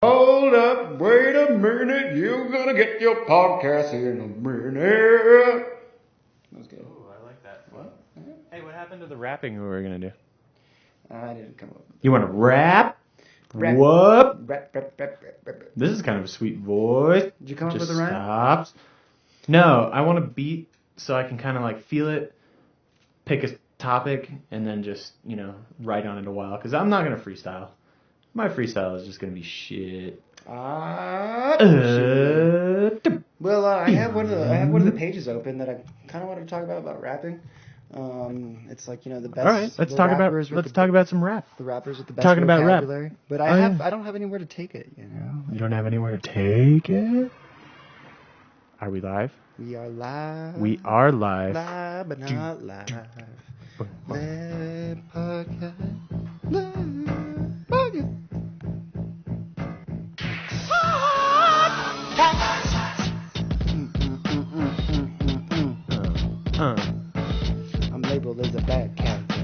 Hold up, wait a minute, you're gonna get your podcast in a minute. Let's go. Ooh, I like that. What? Hey, what happened to the rapping we were gonna do? I didn't come up with You want to rap? Rap. What? Rap. This is kind of a sweet voice. Did you come up Just with a rhyme? stops. No, I want a beat so I can kind of like feel it, pick a topic, and then just, write on it a while. Because I'm not going to freestyle. My freestyle is just going to be shit. Well, I have one of the pages open that I kind of wanted to talk about rapping. It's like, the best. All right, let's talk about some rap. The rappers with the best Talking about rap. vocabulary. But I don't have anywhere to take it, You don't have anywhere to take it? Are we live? We are live. We are live. Live, but not live. Live podcast. Live podcast. I'm labeled as a bad character.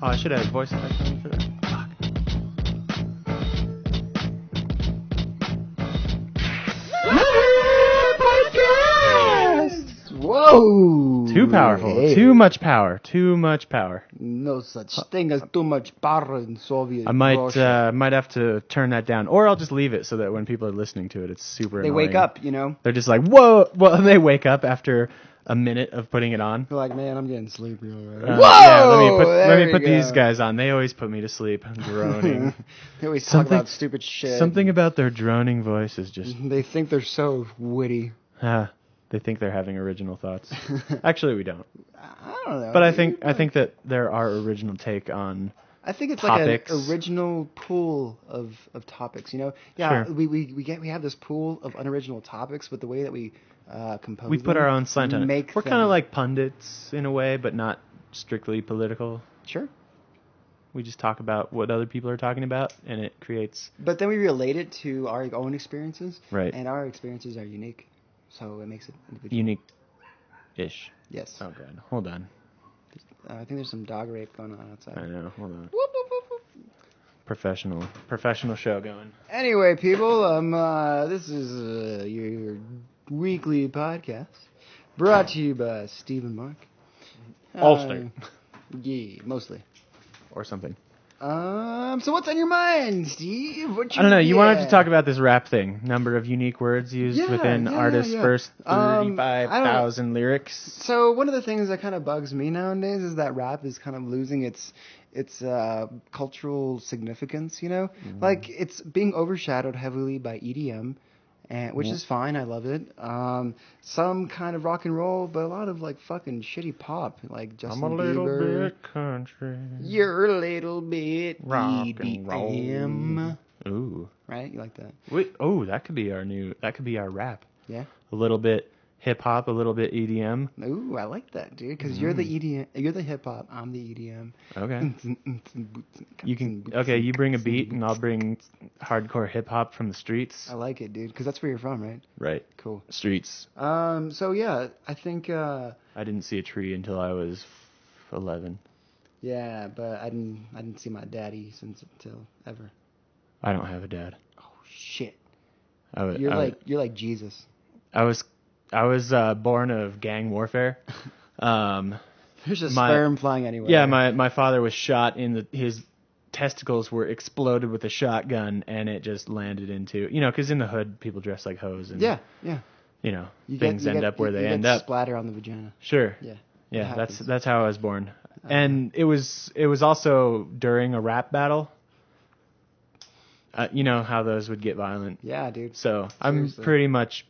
Oh, I should have voice effects on for that. Fuck. Whoa! Too powerful. Hey. Too much power. Too much power. No such thing as too much power in Soviet I might Russia. might have to turn that down, or I'll just leave it so that when people are listening to it, it's super. They annoying. wake up, They're just like, whoa! Well, they wake up after a minute of putting it on. They're like, man, I'm getting sleepy already. Whoa! Whoa! Yeah, let me put these guys on. They always put me to sleep, groaning. They always talk about stupid shit. Something about their droning voice is just. They think they're so witty. They think they're having original thoughts. Actually, we don't. I don't know. But I think that there are original take on. I think it's topics. like an original pool of topics. Sure. we have this pool of unoriginal topics, but the way that we compose We put them, our own slant on it. We're kind them- of like pundits in a way, but not strictly political. Sure. We just talk about what other people are talking about, and it creates. But then we relate it to our own experiences, Right. And our experiences are unique, so it makes it individual. Unique-ish. Yes. Oh god, hold on. I think there's some dog rape going on outside. I know. Hold on. Whoop, whoop, whoop, whoop. Professional show going. Anyway, people, this is your weekly podcast brought to you by Steve and Mark. Allstate. Yeah, mostly. Or something. So what's on your mind, Steve? I don't know. You wanted to talk about this rap thing. Number of unique words used within artists' first 35,000 lyrics. So one of the things that kind of bugs me nowadays is that rap is kind of losing its cultural significance, Mm-hmm. Like it's being overshadowed heavily by EDM, which is fine. I love it. Some kind of rock and roll, but a lot of like fucking shitty pop, like Justin Bieber. I'm a little bit country. You're a little bit rock EDM. and roll. Ooh. Right? You like that? Wait, that could be our rap. Yeah. A little bit hip hop, a little bit EDM. Ooh, I like that, dude. Because you're the EDM, you're the hip hop. I'm the EDM. Okay. You bring a beat and I'll bring hardcore hip hop from the streets. I like it, dude. Because that's where you're from, right? Right. Cool. Streets. So yeah, I think. I didn't see a tree until I was 11. Yeah, but I didn't see my daddy until ever. I don't have a dad. Oh shit. You're like Jesus. I was born of gang warfare. There's a sperm flying anywhere. Yeah, my father was shot his testicles were exploded with a shotgun, and it just landed into because in the hood people dress like hoes and yeah. Things end up where they end up. Splatter on the vagina. Sure. Yeah. That's how I was born, and it was also during a rap battle. You know how those would get violent. Yeah, dude. So Seriously. I'm pretty much.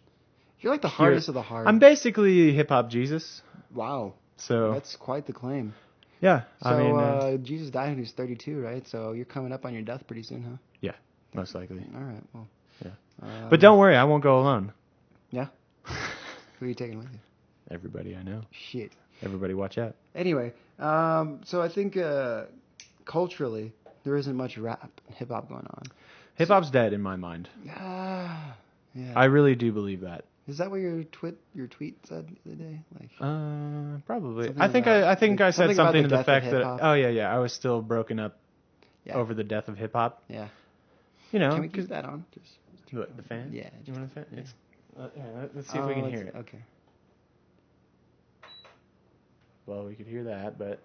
You're like the hardest of the hard. I'm basically hip hop Jesus. Wow. So that's quite the claim. Yeah. So Jesus died when he was 32, right? So you're coming up on your death pretty soon, huh? Yeah, most likely. All right. Well. Yeah. But don't worry, I won't go alone. Yeah. Who are you taking with you? Everybody I know. Shit. Everybody watch out. Anyway, so I think culturally there isn't much rap and hip hop going on. Hip hop's dead in my mind. Yeah. I really do believe that. Is that what your tweet said the other day? Probably. I think I said something to the fact that I was still broken up over the death of hip hop. Yeah. You know, Can we keep that on? What, the fan? Yeah. You want a fan? Yeah. It's, let's see if we can hear it. Okay. Well, we could hear that, but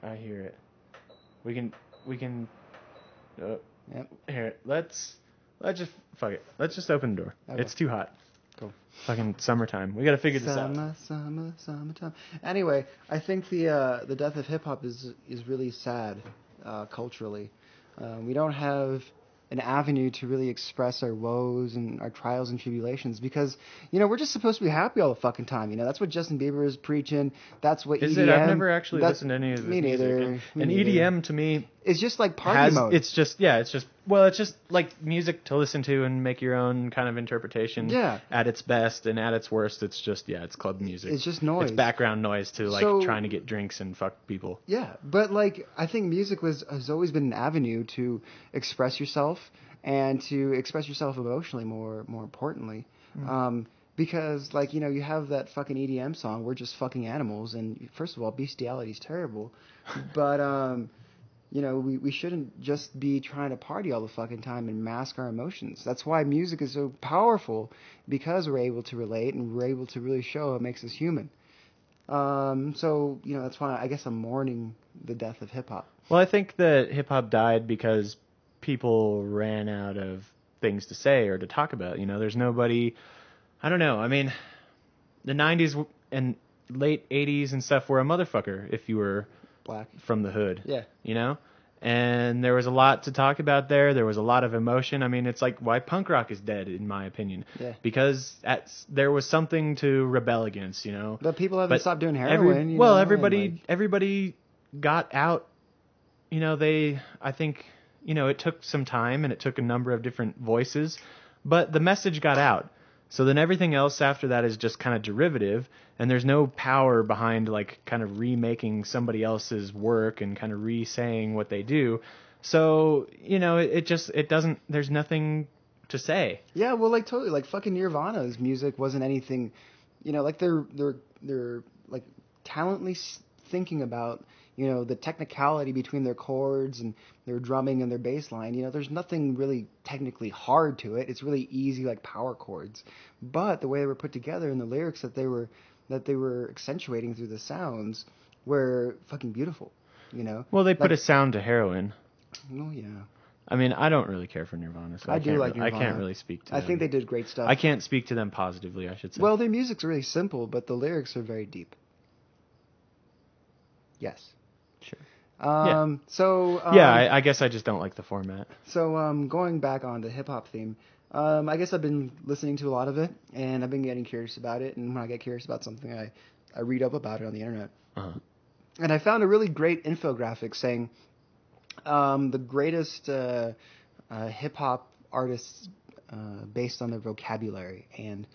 I hear it. We can. Yep. Here, let's just fuck it. Let's just open the door. Okay. It's too hot. Cool. Fucking summertime. We got to figure this out. Summertime. Anyway, I think the death of hip hop is really sad culturally. We don't have an avenue to really express our woes and our trials and tribulations because, we're just supposed to be happy all the fucking time. That's what Justin Bieber is preaching. That's what Is EDM... it? I've never actually listened to any of this Me neither. music. And EDM, to me... It's just like party mode. It's just like music to listen to and make your own kind of interpretation. Yeah. At its best and at its worst, it's just, it's club music. It's just noise. It's background noise to, trying to get drinks and fuck people. Yeah, but, I think music has always been an avenue to express yourself and to express yourself emotionally, more importantly. Because, you have that fucking EDM song, We're Just Fucking Animals, and first of all, bestiality is terrible. But, we shouldn't just be trying to party all the fucking time and mask our emotions. That's why music is so powerful, because we're able to relate and we're able to really show it makes us human. So, that's why I guess I'm mourning the death of hip-hop. Well, I think that hip-hop died because people ran out of things to say or to talk about. There's nobody... I don't know. I mean, the 90s and late 80s and stuff were a motherfucker if you were... Black. From the hood. Yeah. And there was a lot to talk about there. There was a lot of emotion. I mean, it's like why punk rock is dead, in my opinion. Yeah. Because there was something to rebel against, But people haven't stopped doing heroin. Everybody got out. I think, it took some time and it took a number of different voices, but the message got out. So then everything else after that is just kind of derivative, and there's no power behind kind of remaking somebody else's work and kind of re-saying what they do. So, it doesn't, there's nothing to say. Yeah, well, totally, fucking Nirvana's music wasn't anything, they're talently thinking about, the technicality between their chords and their drumming and their bass line. There's nothing really technically hard to it. It's really easy, power chords. But the way they were put together and the lyrics that they were accentuating through the sounds were fucking beautiful, Well, they put a sound to heroin. Oh, yeah. I mean, I don't really care for Nirvana, so I can't really speak to them. I think they did great stuff. I can't speak to them positively, I should say. Well, their music's really simple, but the lyrics are very deep. Yes. Sure. I guess I just don't like the format. So, going back on the hip-hop theme, I guess I've been listening to a lot of it, and I've been getting curious about it, and when I get curious about something, I read up about it on the internet. Uh-huh. And I found a really great infographic saying the greatest hip-hop artists based on their vocabulary, and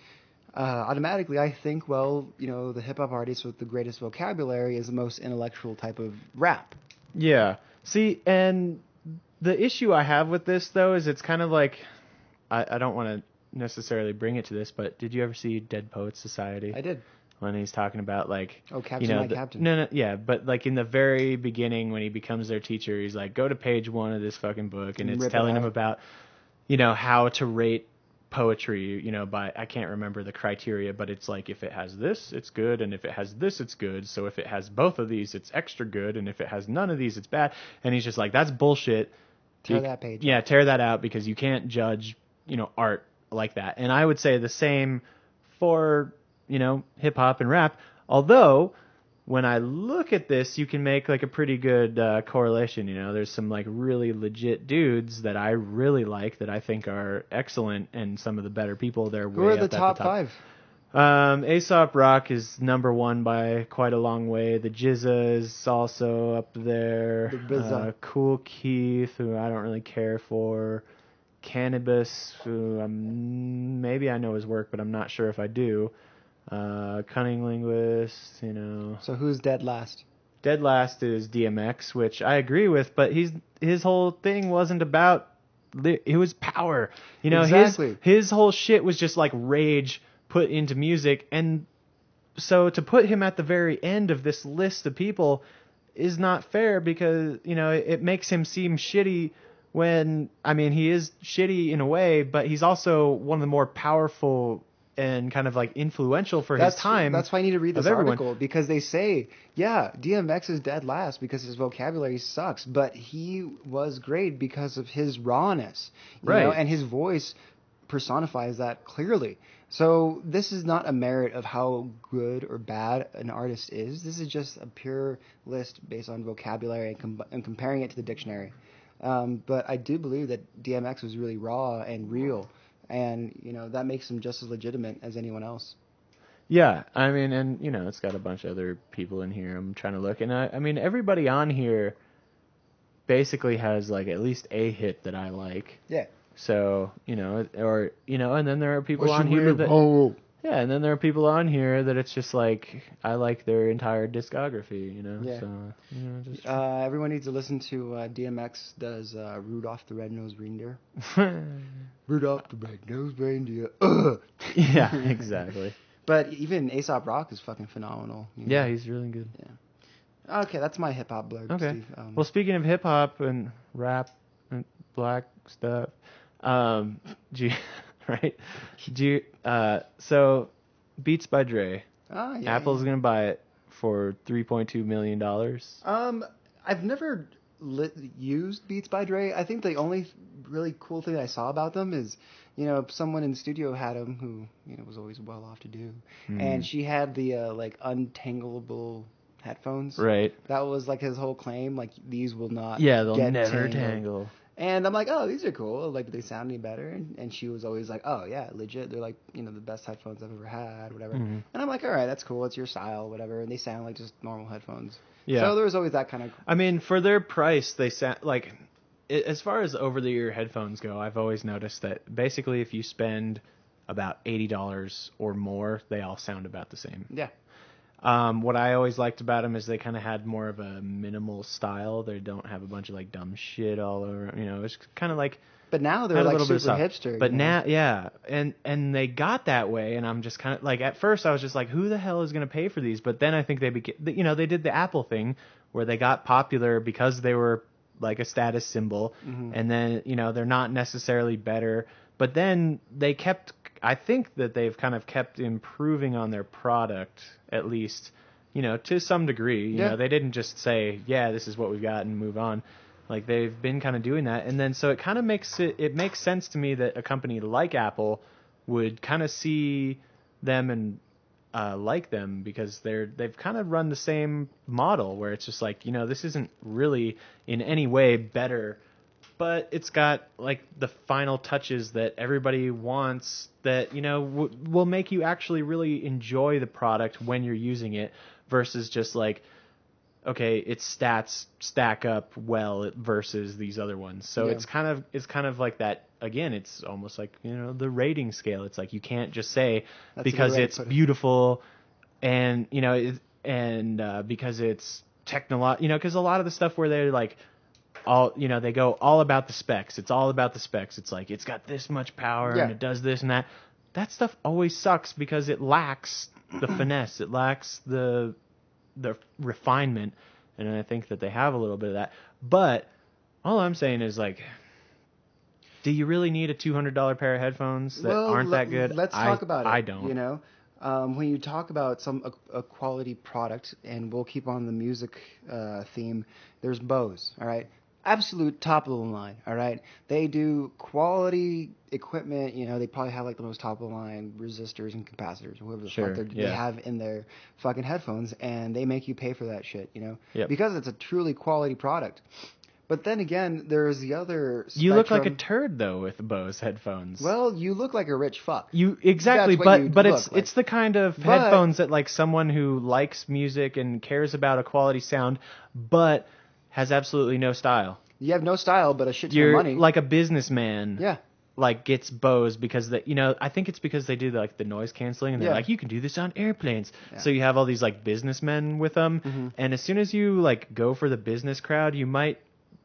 automatically I think, the hip-hop artist with the greatest vocabulary is the most intellectual type of rap. Yeah. See, and the issue I have with this, though, is it's kind of like, I don't want to necessarily bring it to this, but did you ever see Dead Poets Society? I did. When he's talking about, Captain, my Captain. No, yeah, but, in the very beginning when he becomes their teacher, he's like, go to page 1 of this fucking book, and it's telling him about, how to rate poetry, by, I can't remember the criteria, but it's like, if it has this, it's good, and if it has this, it's good, so if it has both of these, it's extra good, and if it has none of these, it's bad, and he's just like, that's bullshit. Tear that page. Yeah, tear that out, because you can't judge, art like that. And I would say the same for, hip hop and rap, although when I look at this, you can make a pretty good correlation. There's some really legit dudes that I really like that I think are excellent, and some of the better people. They're Who are the top 5? Aesop Rock is number 1 by quite a long way. The Jizza is also up there. Cool Keith, who I don't really care for. Cannabis, who maybe I know his work, but I'm not sure if I do. Cunning Linguist, So who's dead last? Dead last is DMX, which I agree with, but his whole thing wasn't about, it was power. Exactly. His whole shit was just rage put into music, and so to put him at the very end of this list of people, is not fair because, it makes him seem shitty when, I mean, he is shitty in a way, but he's also one of the more powerful and kind of like influential for his time. That's why I need to read this everyone. article, because they say, yeah, DMX is dead last because his vocabulary sucks, but he was great because of his rawness, you know, and his voice personifies that clearly. So this is not a merit of how good or bad an artist is. This is just a pure list based on vocabulary and comparing it to the dictionary. But I do believe that DMX was really raw and real. And, that makes him just as legitimate as anyone else. Yeah, I mean, and, it's got a bunch of other people in here. I'm trying to look. And, I mean, everybody on here basically has, like, at least a hit that I like. Yeah. So, and then there are people on here that... Yeah, and then there are people on here that it's just like, I like their entire discography, Yeah. So, everyone needs to listen to DMX does Rudolph the Red-Nosed Reindeer. Rudolph the Red-Nosed Reindeer. Yeah, exactly. But even A$AP Rock is fucking phenomenal. Yeah, he's really good. Yeah. Okay, that's my hip-hop blurb, okay. Steve. Well, speaking of hip-hop and rap and black stuff, right? So Beats by Dre. Apple's gonna buy it for $3.2 million. I've never used Beats by Dre. I think the only really cool thing I saw about them is, someone in the studio had them who, was always well off to do, and she had the untangleable headphones. Right. That was like his whole claim. Like, these will not. Yeah, they'll get never tangled. tangle. And I'm like, oh, these are cool. Like, they sound any better? And she was always like, oh, yeah, legit. They're like, the best headphones I've ever had, whatever. Mm-hmm. And I'm like, all right, that's cool. It's your style, whatever. And they sound like just normal headphones. Yeah. So there was always that kind of... I mean, for their price, they sound like... As far as over-the-ear headphones go, I've always noticed that basically if you spend about $80 or more, they all sound about the same. Yeah. What I always liked about them is they kind of had more of a minimal style. They don't have a bunch of like dumb shit all over. It's kind of like. But now they're like super hipster. But now, yeah, and they got that way, and I'm just kind of like, at first I was just like, who the hell is going to pay for these? But then I think they they did the Apple thing where they got popular because they were like a status symbol, and then they're not necessarily better, but then they kept. I think that they've kind of kept improving on their product, at least, to some degree. You know, they didn't just say, yeah, this is what we've got and move on. Like, they've been kind of doing that. And then so it kind of makes sense to me that a company like Apple would kind of see them and like them, because they've kind of run the same model where it's just like, this isn't really in any way better, but it's got like the final touches that everybody wants that, will make you actually really enjoy the product when you're using it, versus just like, okay, its stats stack up well versus these other ones. So it's kind of like that. Again, it's almost like, the rating scale. It's like you can't just say because it's beautiful and, because it's technological, because a lot of the stuff where they're like, they go all about the specs. It's all about the specs. It's like, it's got this much power and it does this and that. That stuff always sucks because it lacks the finesse. It lacks the refinement. And I think that they have a little bit of that. But all I'm saying is, like, do you really need a $200 pair of headphones that aren't that good? Let's talk about it. I don't. When you talk about a quality product, and we'll keep on the music theme, there's Bose, all right? Absolute top of the line, all right? They do quality equipment. They probably have like the most top of the line resistors and capacitors, whatever the fuck they have in their fucking headphones, and they make you pay for that shit, because it's a truly quality product. But then again, there's the other spectrum. You look like a turd though with Bose headphones. Well, you look like a rich fuck. Exactly, but it's the kind of headphones that like someone who likes music and cares about a quality sound, but has absolutely no style. You have no style, but a shit ton of money. You're like a businessman. Yeah. Like, gets Bose because I think it's because they do like the noise canceling, and they're like, you can do this on airplanes. Yeah. So you have all these like businessmen with them, and as soon as you like go for the business crowd, you might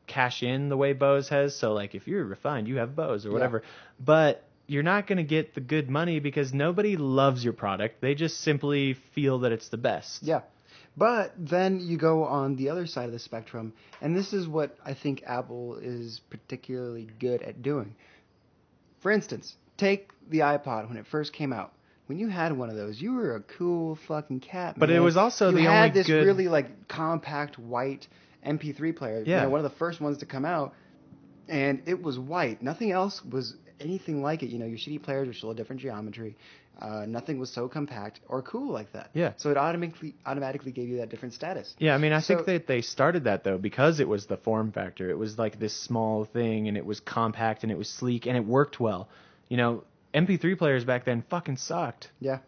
cash in the way Bose has. So like, if you're refined, you have Bose or whatever, but you're not going to get the good money because nobody loves your product. They just simply feel that it's the best. Yeah. But then you go on the other side of the spectrum, and this is what I think Apple is particularly good at doing. For instance, take the iPod when it first came out. When you had one of those, you were a cool fucking cat, man. But it was also you the had only this good... really like compact white MP3 player. Yeah. You know, one of the first ones to come out, and it was white. Nothing else was anything like it. You know, your CD players were still a different geometry. Nothing was so compact or cool like that. Yeah. So it automatically gave you that different status. Yeah, I mean, I think that they started that, though, because it was the form factor. It was like this small thing, and it was compact, and it was sleek, and it worked well. You know, MP3 players back then fucking sucked. Yeah.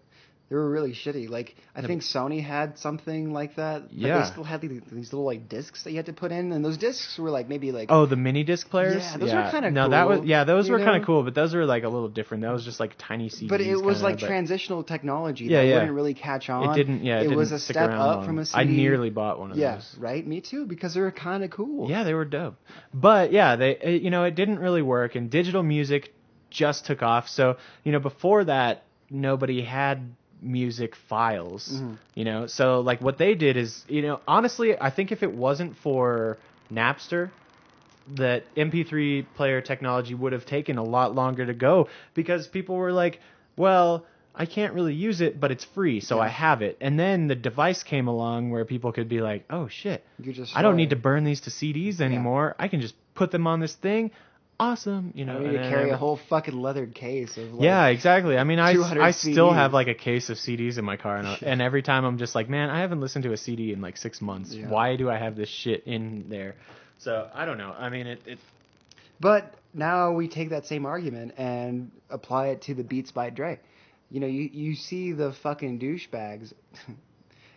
They were really shitty. Like, I think Sony had something like that. But yeah. they still had these little, like, discs that you had to put in. And those discs were, like, maybe, like... Oh, the mini disc players? Yeah, those were kind of cool. No, that was... Yeah, those were kind of cool, but those were, like, a little different. That was just, like, tiny CDs. But it was, kinda, like, transitional technology that wouldn't really catch on. It didn't, yeah. It was a stick step around up long. from a CD. I nearly bought one of those. Yeah, right? Me too, because they were kind of cool. Yeah, they were dope. But, yeah, they, you know, it didn't really work, and digital music just took off. So, you know, before that, nobody had music files, you know? So, like, what they did is, you know, honestly, I think if it wasn't for Napster, that MP3 player technology would have taken a lot longer to go, because people were like, well, I can't really use it, but it's free, so I have it. And then the device came along where people could be like, oh, shit, I don't need to burn these to CDs anymore. I can just put them on this thing. Awesome, you know. I need to carry a whole fucking leathered case of, like, yeah, exactly. I mean, I still CDs. have like a case of CDs in my car, and every time I'm just like, man, I haven't listened to a CD in like 6 months. Yeah. Why do I have this shit in there? So I don't know. I mean, it. But now we take that same argument and apply it to the Beats by Dre. You know, you see the fucking douchebags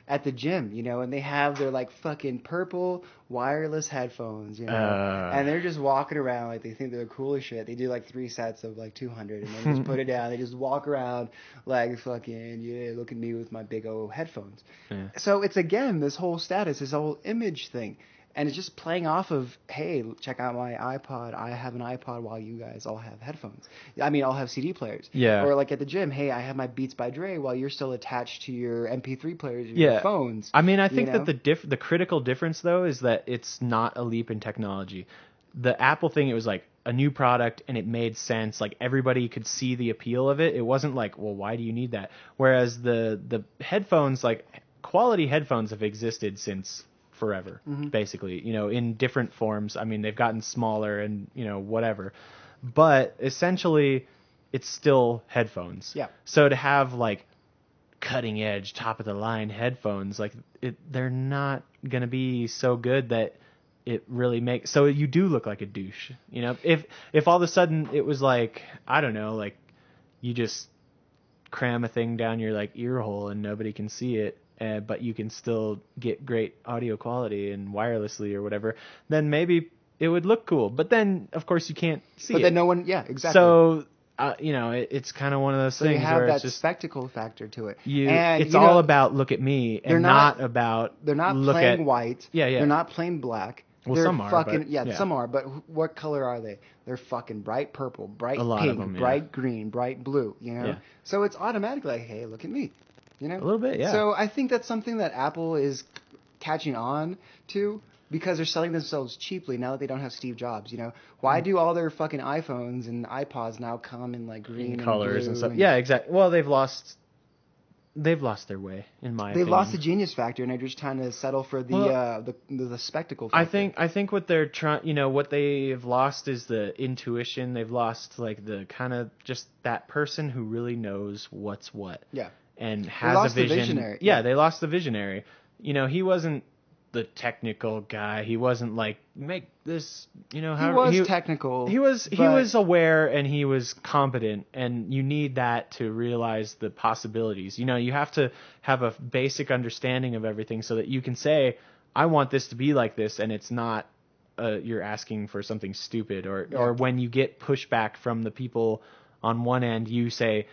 at the gym, you know, and they have their, like, fucking purple wireless headphones, you know, and they're just walking around like they think they're cool as shit. They do, like, 3 sets of, like, 200, and then just put it down. They just walk around like, fucking, yeah, look at me with my big old headphones. Yeah. So it's, again, this whole status, this whole image thing. And it's just playing off of, hey, check out my iPod. I have an iPod while you guys all have headphones. I mean, all have CD players. Yeah. Or like at the gym, hey, I have my Beats by Dre while you're still attached to your MP3 players or your phones. I mean, I think that the critical difference, though, is that it's not a leap in technology. The Apple thing, it was like a new product, and it made sense. Like, everybody could see the appeal of it. It wasn't like, well, why do you need that? Whereas the headphones, like, quality headphones have existed since forever, basically, you know, in different forms. I mean, they've gotten smaller and, you know, whatever, but essentially it's still headphones. Yeah. So to have like cutting edge, top of the line headphones, like they're not going to be so good that it really makes, so you do look like a douche, you know, if all of a sudden it was like, I don't know, like you just cram a thing down your like ear hole and nobody can see it, but you can still get great audio quality and wirelessly or whatever, then maybe it would look cool. But then, of course, you can't see it. But then no one, yeah, exactly. So, you know, it's kind of one of those things you have where that it's just spectacle factor to it. It's all about look at me, and not about they're not look playing at, white. Yeah. They're not playing black. Well, they're some are, fucking, but, yeah, some are, but what color are they? They're fucking bright purple, bright pink, bright green, bright blue, you know? Yeah. So it's automatically like, hey, look at me, you know? A little bit, yeah. So I think that's something that Apple is catching on to, because they're selling themselves cheaply now that they don't have Steve Jobs, you know? Why do all their fucking iPhones and iPods now come in like green and colors blue and stuff? Yeah, exactly. Well, they've lost their way, in my opinion. They've lost the genius factor, and they're just trying to settle for the spectacle factor. I think what they're trying, you know, what they've lost is the intuition. They've lost like the kind of just that person who really knows what's what. Yeah. And has a vision. The visionary. Yeah, they lost the visionary. You know, he wasn't the technical guy. He wasn't like, make this, you know, how he was technical. He was aware, and he was competent, and you need that to realize the possibilities. You know, you have to have a basic understanding of everything so that you can say, I want this to be like this, and it's not you're asking for something stupid, or when you get pushback from the people on one end, you say,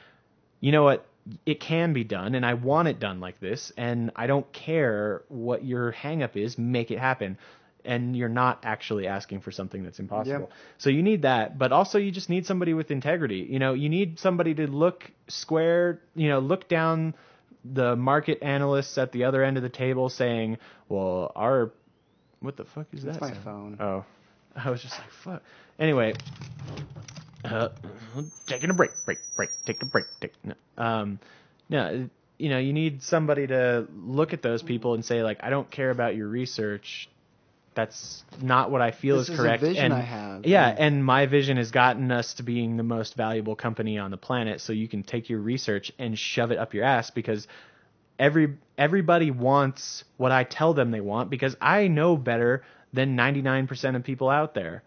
you know what, it can be done, and I want it done like this, and I don't care what your hang-up is, make it happen. And you're not actually asking for something that's impossible. Yeah. So you need that, but also you just need somebody with integrity. You know, you need somebody to look square, you know, look down the market analysts at the other end of the table saying, well, what the fuck is that? That's my sound? phone. Oh, I was just like, fuck. Anyway, taking a break, take a break. No, you need somebody to look at those people and say, like, I don't care about your research. That's not what I feel is correct. This is a vision and I have. Yeah, and my vision has gotten us to being the most valuable company on the planet. So you can take your research and shove it up your ass because everybody wants what I tell them they want because I know better than 99% of people out there.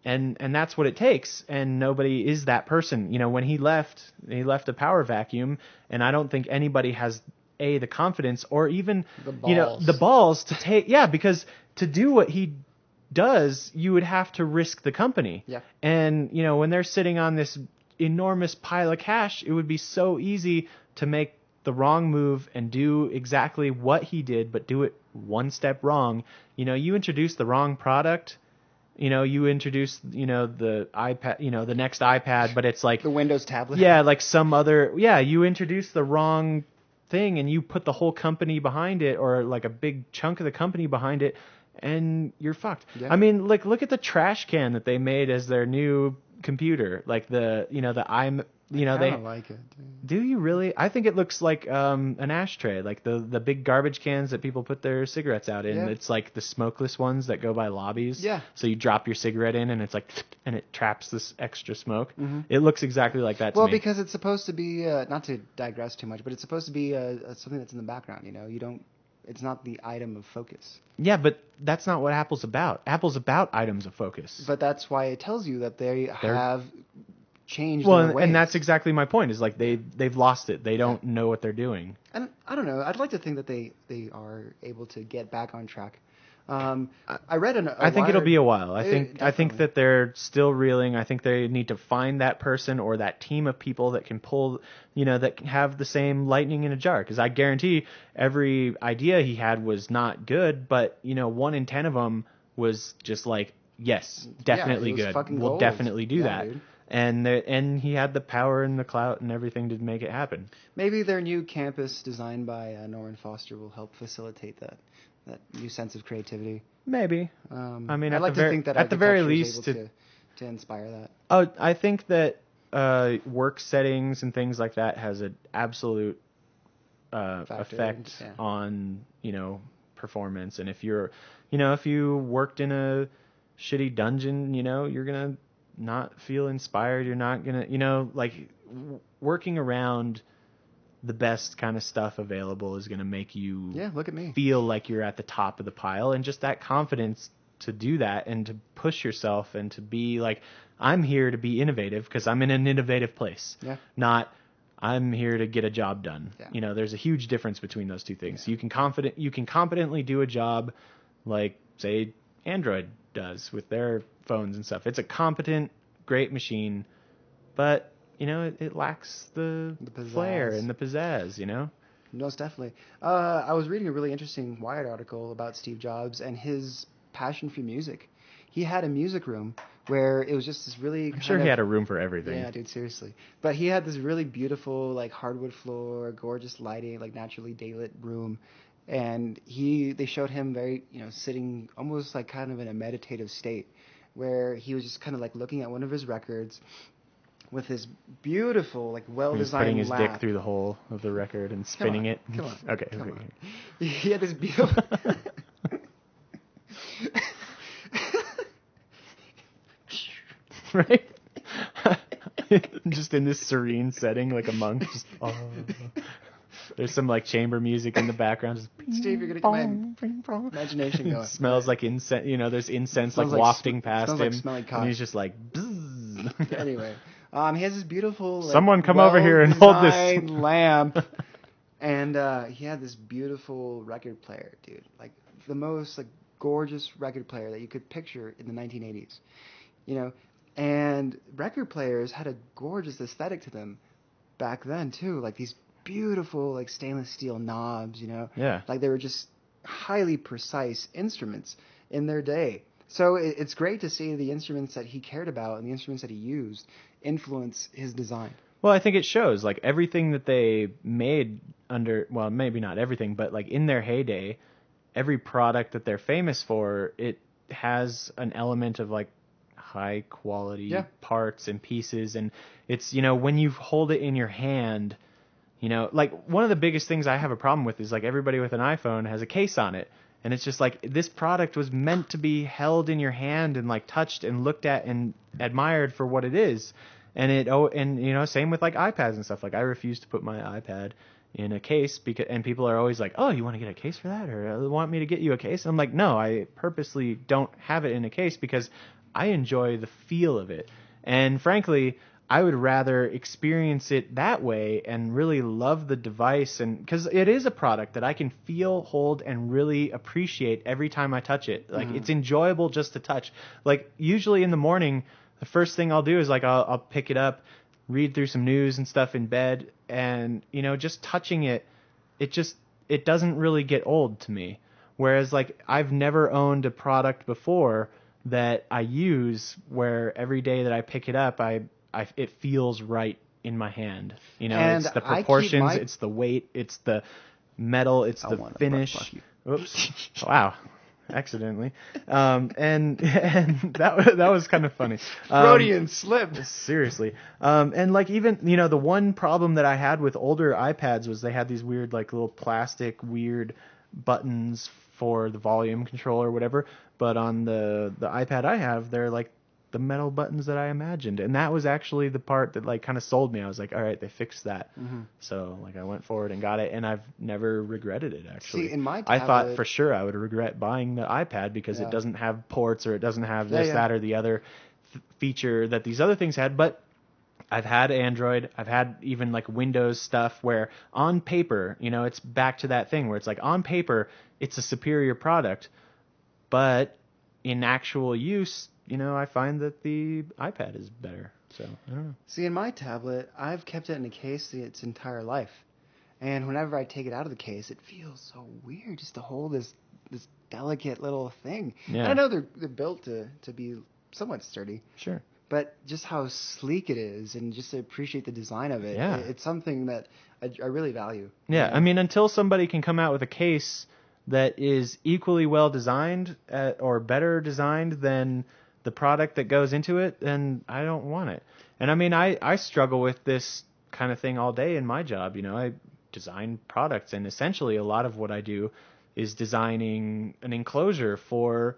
And that's what it takes. And nobody is that person. When he left a power vacuum, and I don't think anybody has the confidence or even the balls to take because to do what he does, you would have to risk the company. Yeah. And when they're sitting on this enormous pile of cash, it would be so easy to make the wrong move and do exactly what he did, but do it one step wrong. You introduce the wrong product. You introduce, the iPad, the next iPad, but it's like the Windows tablet. Yeah, like some other. Yeah, you introduce the wrong thing and you put the whole company behind it, or like a big chunk of the company behind it, and you're fucked. Yeah. I mean, like, look at the trash can that they made as their new computer, like the I don't like it. Dude. Do you really? I think it looks like an ashtray, like the big garbage cans that people put their cigarettes out in. Yeah. It's like the smokeless ones that go by lobbies. Yeah. So you drop your cigarette in, and it's like, and it traps this extra smoke. Mm-hmm. It looks exactly like that to Well, me. because it's supposed to be, not to digress too much, but it's supposed to be something that's in the background. It's not the item of focus. Yeah, but that's not what Apple's about. Apple's about items of focus. But that's why it tells you that they're have changed well, their ways. and that's exactly my point. Is like they've lost it. They don't know what they're doing. And I don't know. I'd like to think that they are able to get back on track. I read I think it'll be a while. I think Definitely. that they're still reeling. I think they need to find that person or that team of people that can pull, that can have the same lightning in a jar. Because I guarantee every idea he had was not good, but 1 in 10 of them was just like, yes, definitely it was good. fucking We'll gold. definitely do Yeah, that. dude. And he had the power and the clout and everything to make it happen. Maybe their new campus designed by Norman Foster will help facilitate that new sense of creativity. Maybe. I mean, I'd like to think that at the very architecture is least, able to inspire that. Oh, I think that work settings and things like that has an absolute effect on performance. And if if you worked in a shitty dungeon, you're gonna not feel inspired. You're not gonna working around the best kind of stuff available is going to make you look at me. feel like you're at the top of the pile, and just that confidence to do that and to push yourself and to be like, I'm here to be innovative because I'm in an innovative place. Yeah. Not I'm here to get a job done. Yeah. There's a huge difference between those two things. Yeah. You can competently do a job like, say, Android does with their phones and stuff. It's a competent, great machine, but it lacks the flair and the pizzazz, Most definitely. I was reading a really interesting Wired article about Steve Jobs and his passion for music. He had a music room where it was just this really... I'm sure he had a room for everything. Yeah, dude, seriously. But he had this really beautiful, like, hardwood floor, gorgeous lighting, like, naturally daylit room. And they showed him very, sitting almost like kind of in a meditative state where he was just kind of like looking at one of his records with his beautiful, like, well-designed He's putting his dick through the hole of the record and spinning it. Come on. Okay. Come on. He had this beautiful... Right? Just in this serene setting, like a monk. Just, there's some, like, chamber music in the background. Just, Steve, you're going to get my imagination going. Smells like incense. There's incense, like, wafting past him. Like smelly cock. And he's just like... Bzzz. Anyway... he has this beautiful, like, someone come over here and hold this lamp, and he had this beautiful record player, dude, like the most like gorgeous record player that you could picture in the 1980s, and record players had a gorgeous aesthetic to them back then too, like these beautiful like stainless steel knobs, yeah, like they were just highly precise instruments in their day. So it's great to see the instruments that he cared about and the instruments that he used influence his design. Well, I think it shows. Like, everything that they made well, maybe not everything, but like in their heyday, every product that they're famous for, it has an element of like high quality parts and pieces. And it's, when you hold it in your hand, like one of the biggest things I have a problem with is like everybody with an iPhone has a case on it. And it's just like this product was meant to be held in your hand and like touched and looked at and admired for what it is. And same with like iPads and stuff. Like I refuse to put my iPad in a case and people are always like, "Oh, you want to get a case for that, or want me to get you a case?" And I'm like, "No, I purposely don't have it in a case because I enjoy the feel of it." And frankly, I would rather experience it that way and really love the device, and because it is a product that I can feel, hold, and really appreciate every time I touch it. Like it's enjoyable just to touch. Like usually in the morning, the first thing I'll do is like I'll pick it up, read through some news and stuff in bed, and just touching it, it doesn't really get old to me. Whereas like I've never owned a product before that I use where every day that I pick it up, it feels right in my hand. And it's the proportions, it's the weight, it's the metal, it's the finish. Oops! Wow. Accidentally, and that was kind of funny. Freudian slip. Seriously, and like even the one problem that I had with older iPads was they had these weird like little plastic weird buttons for the volume control or whatever. But on the iPad I have, they're like the metal buttons that I imagined, and that was actually the part that like kind of sold me. I was like, all right, they fixed that. So like I went forward and got it, and I've never regretted it actually. See, in my tablet, I thought for sure I would regret buying the iPad because it doesn't have ports or it doesn't have this, that, or the other feature that these other things had. But I've had Android, I've had even like Windows stuff where on paper, it's back to that thing where it's like on paper it's a superior product, but in actual use, I find that the iPad is better. So, I don't know. See, in my tablet, I've kept it in a case its entire life. And whenever I take it out of the case, it feels so weird just to hold this delicate little thing. Yeah. And I know they're built to be somewhat sturdy. Sure. But just how sleek it is and just to appreciate the design of it, it's something that I really value. Yeah, I mean, until somebody can come out with a case that is equally well designed or better designed than the product that goes into it, then I don't want it. And I mean, I struggle with this kind of thing all day in my job. I design products, and essentially a lot of what I do is designing an enclosure for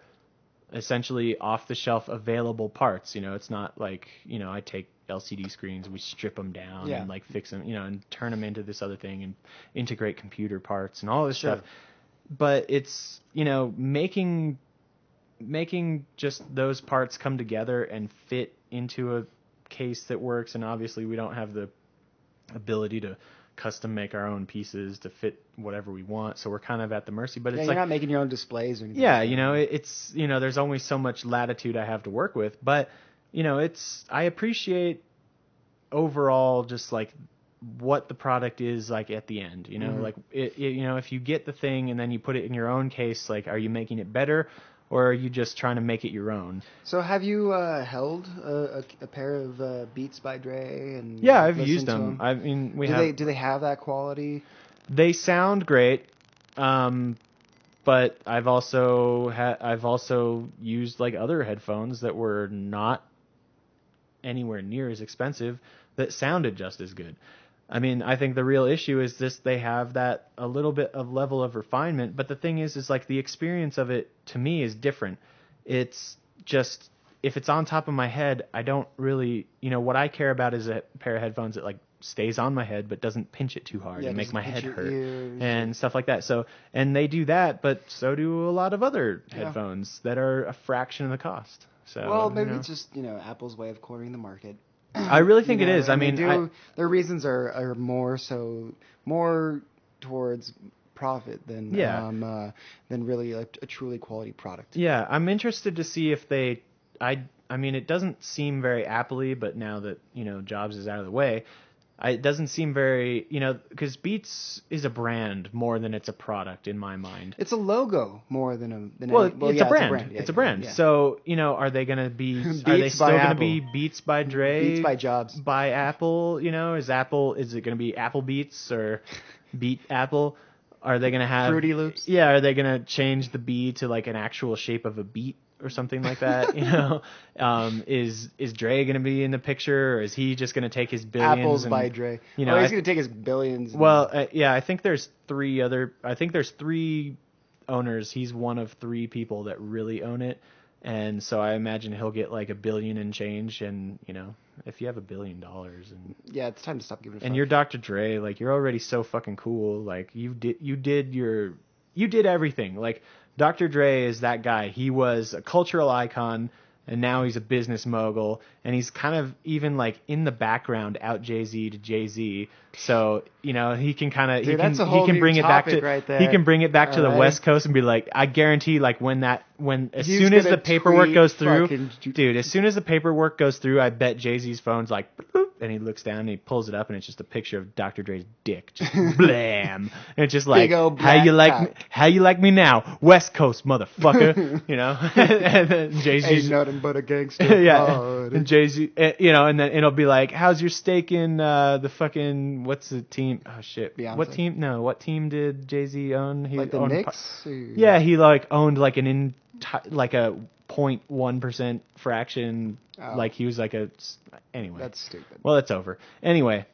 essentially off-the-shelf available parts. It's not like, I take LCD screens, we strip them down and like fix them, and turn them into this other thing and integrate computer parts and all this stuff. But it's, making just those parts come together and fit into a case that works. And obviously we don't have the ability to custom make our own pieces to fit whatever we want, so we're kind of at the mercy. But it's you're not making your own displays or anything. Yeah, it's there's only so much latitude I have to work with. But I appreciate overall just like what the product is like at the end. Like if you get the thing and then you put it in your own case, like are you making it better? Or are you just trying to make it your own? So have you held a pair of Beats by Dre? And yeah, I've used them. I mean, do they have that quality? They sound great, but I've also used like other headphones that were not anywhere near as expensive that sounded just as good. I mean, I think the real issue is they have that a little bit of level of refinement, but the thing is like the experience of it to me is different. It's just, if it's on top of my head, I don't really, what I care about is a pair of headphones that like stays on my head but doesn't pinch it too hard and make my head hurt and stuff like that. So, and they do that, but so do a lot of other headphones that are a fraction of the cost. So, well, maybe it's just, Apple's way of cornering the market. I really think it is. I mean, their reasons are more towards profit than really a truly quality product. Yeah, I'm interested to see if they. I mean, it doesn't seem very Apple-y, but now that Jobs is out of the way, it doesn't seem very, because Beats is a brand more than it's a product in my mind. It's a logo more than a. It's a brand. It's a brand. Yeah. So are they going to be? Are they still going to be Beats by Dre? Beats by Jobs. By Apple? Is it going to be Apple Beats or? beet apple. Are they gonna have Fruity Loops? Yeah, are they gonna change the bee to like an actual shape of a beet or something like that? Is Dre gonna be in the picture, or is he just gonna take his billions? Apples and, by Dre. You know, he's gonna take his billions. Yeah, I think there's three owners. He's one of three people that really own it. And so I imagine he'll get like $1 billion and change, and if you have $1 billion and yeah, it's time to stop giving a fuck. And you're Dr. Dre, like you're already so fucking cool. Like you did everything. Like Dr. Dre is that guy. He was a cultural icon, and now he's a business mogul, and he's kind of even like in the background out Jay-Z to Jay-Z. So, he can kind of he can bring it back to right there. He can bring it back to the West Coast and be like, I guarantee like as soon as the paperwork goes through, dude, as soon as the paperwork goes through, I bet Jay-Z's phone's like boop, and he looks down and he pulls it up and it's just a picture of Dr. Dre's dick, just blam, and it's just like, how you like me now, West Coast motherfucker, and then Jay-Z's ain't nothing but a gangster. yeah, and Jay-Z, and then it'll be like, how's your steak in the fucking what's the team? Oh shit, Beyonce. What team? No, what team did Jay-Z own? He like the owned Knicks? Yeah, he like owned like a 0.1% fraction. Like he was like anyway. That's stupid. Well, it's over. Anyway,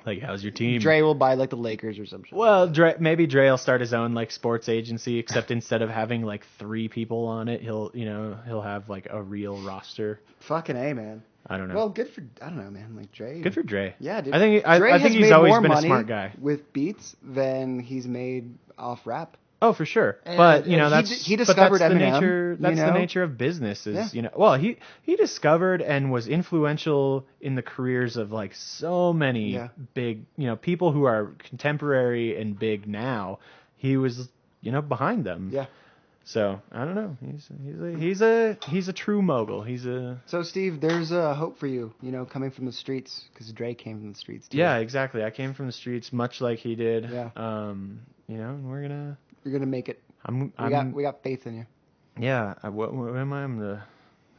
like how's your team? Dre will buy like the Lakers or something. Well, maybe Dre will start his own like sports agency, except instead of having like 3 people on it, he'll have like a real roster. Fucking A, man. I don't know. Well, I don't know, man. Like Dre. Good for Dre. Yeah, dude. I think he's always been a smart guy with beats than he's made off rap. Oh, for sure. And but he discovered that's Eminem. The nature. That's the nature of business. Well, he discovered and was influential in the careers of like so many big people who are contemporary and big now. He was behind them. Yeah. So I don't know. He's a true mogul. So Steve, there's hope for you. Coming from the streets, because Dre came from the streets too. Yeah, exactly. I came from the streets, much like he did. Yeah. You're gonna make it. We got faith in you. Yeah. What am I? I'm the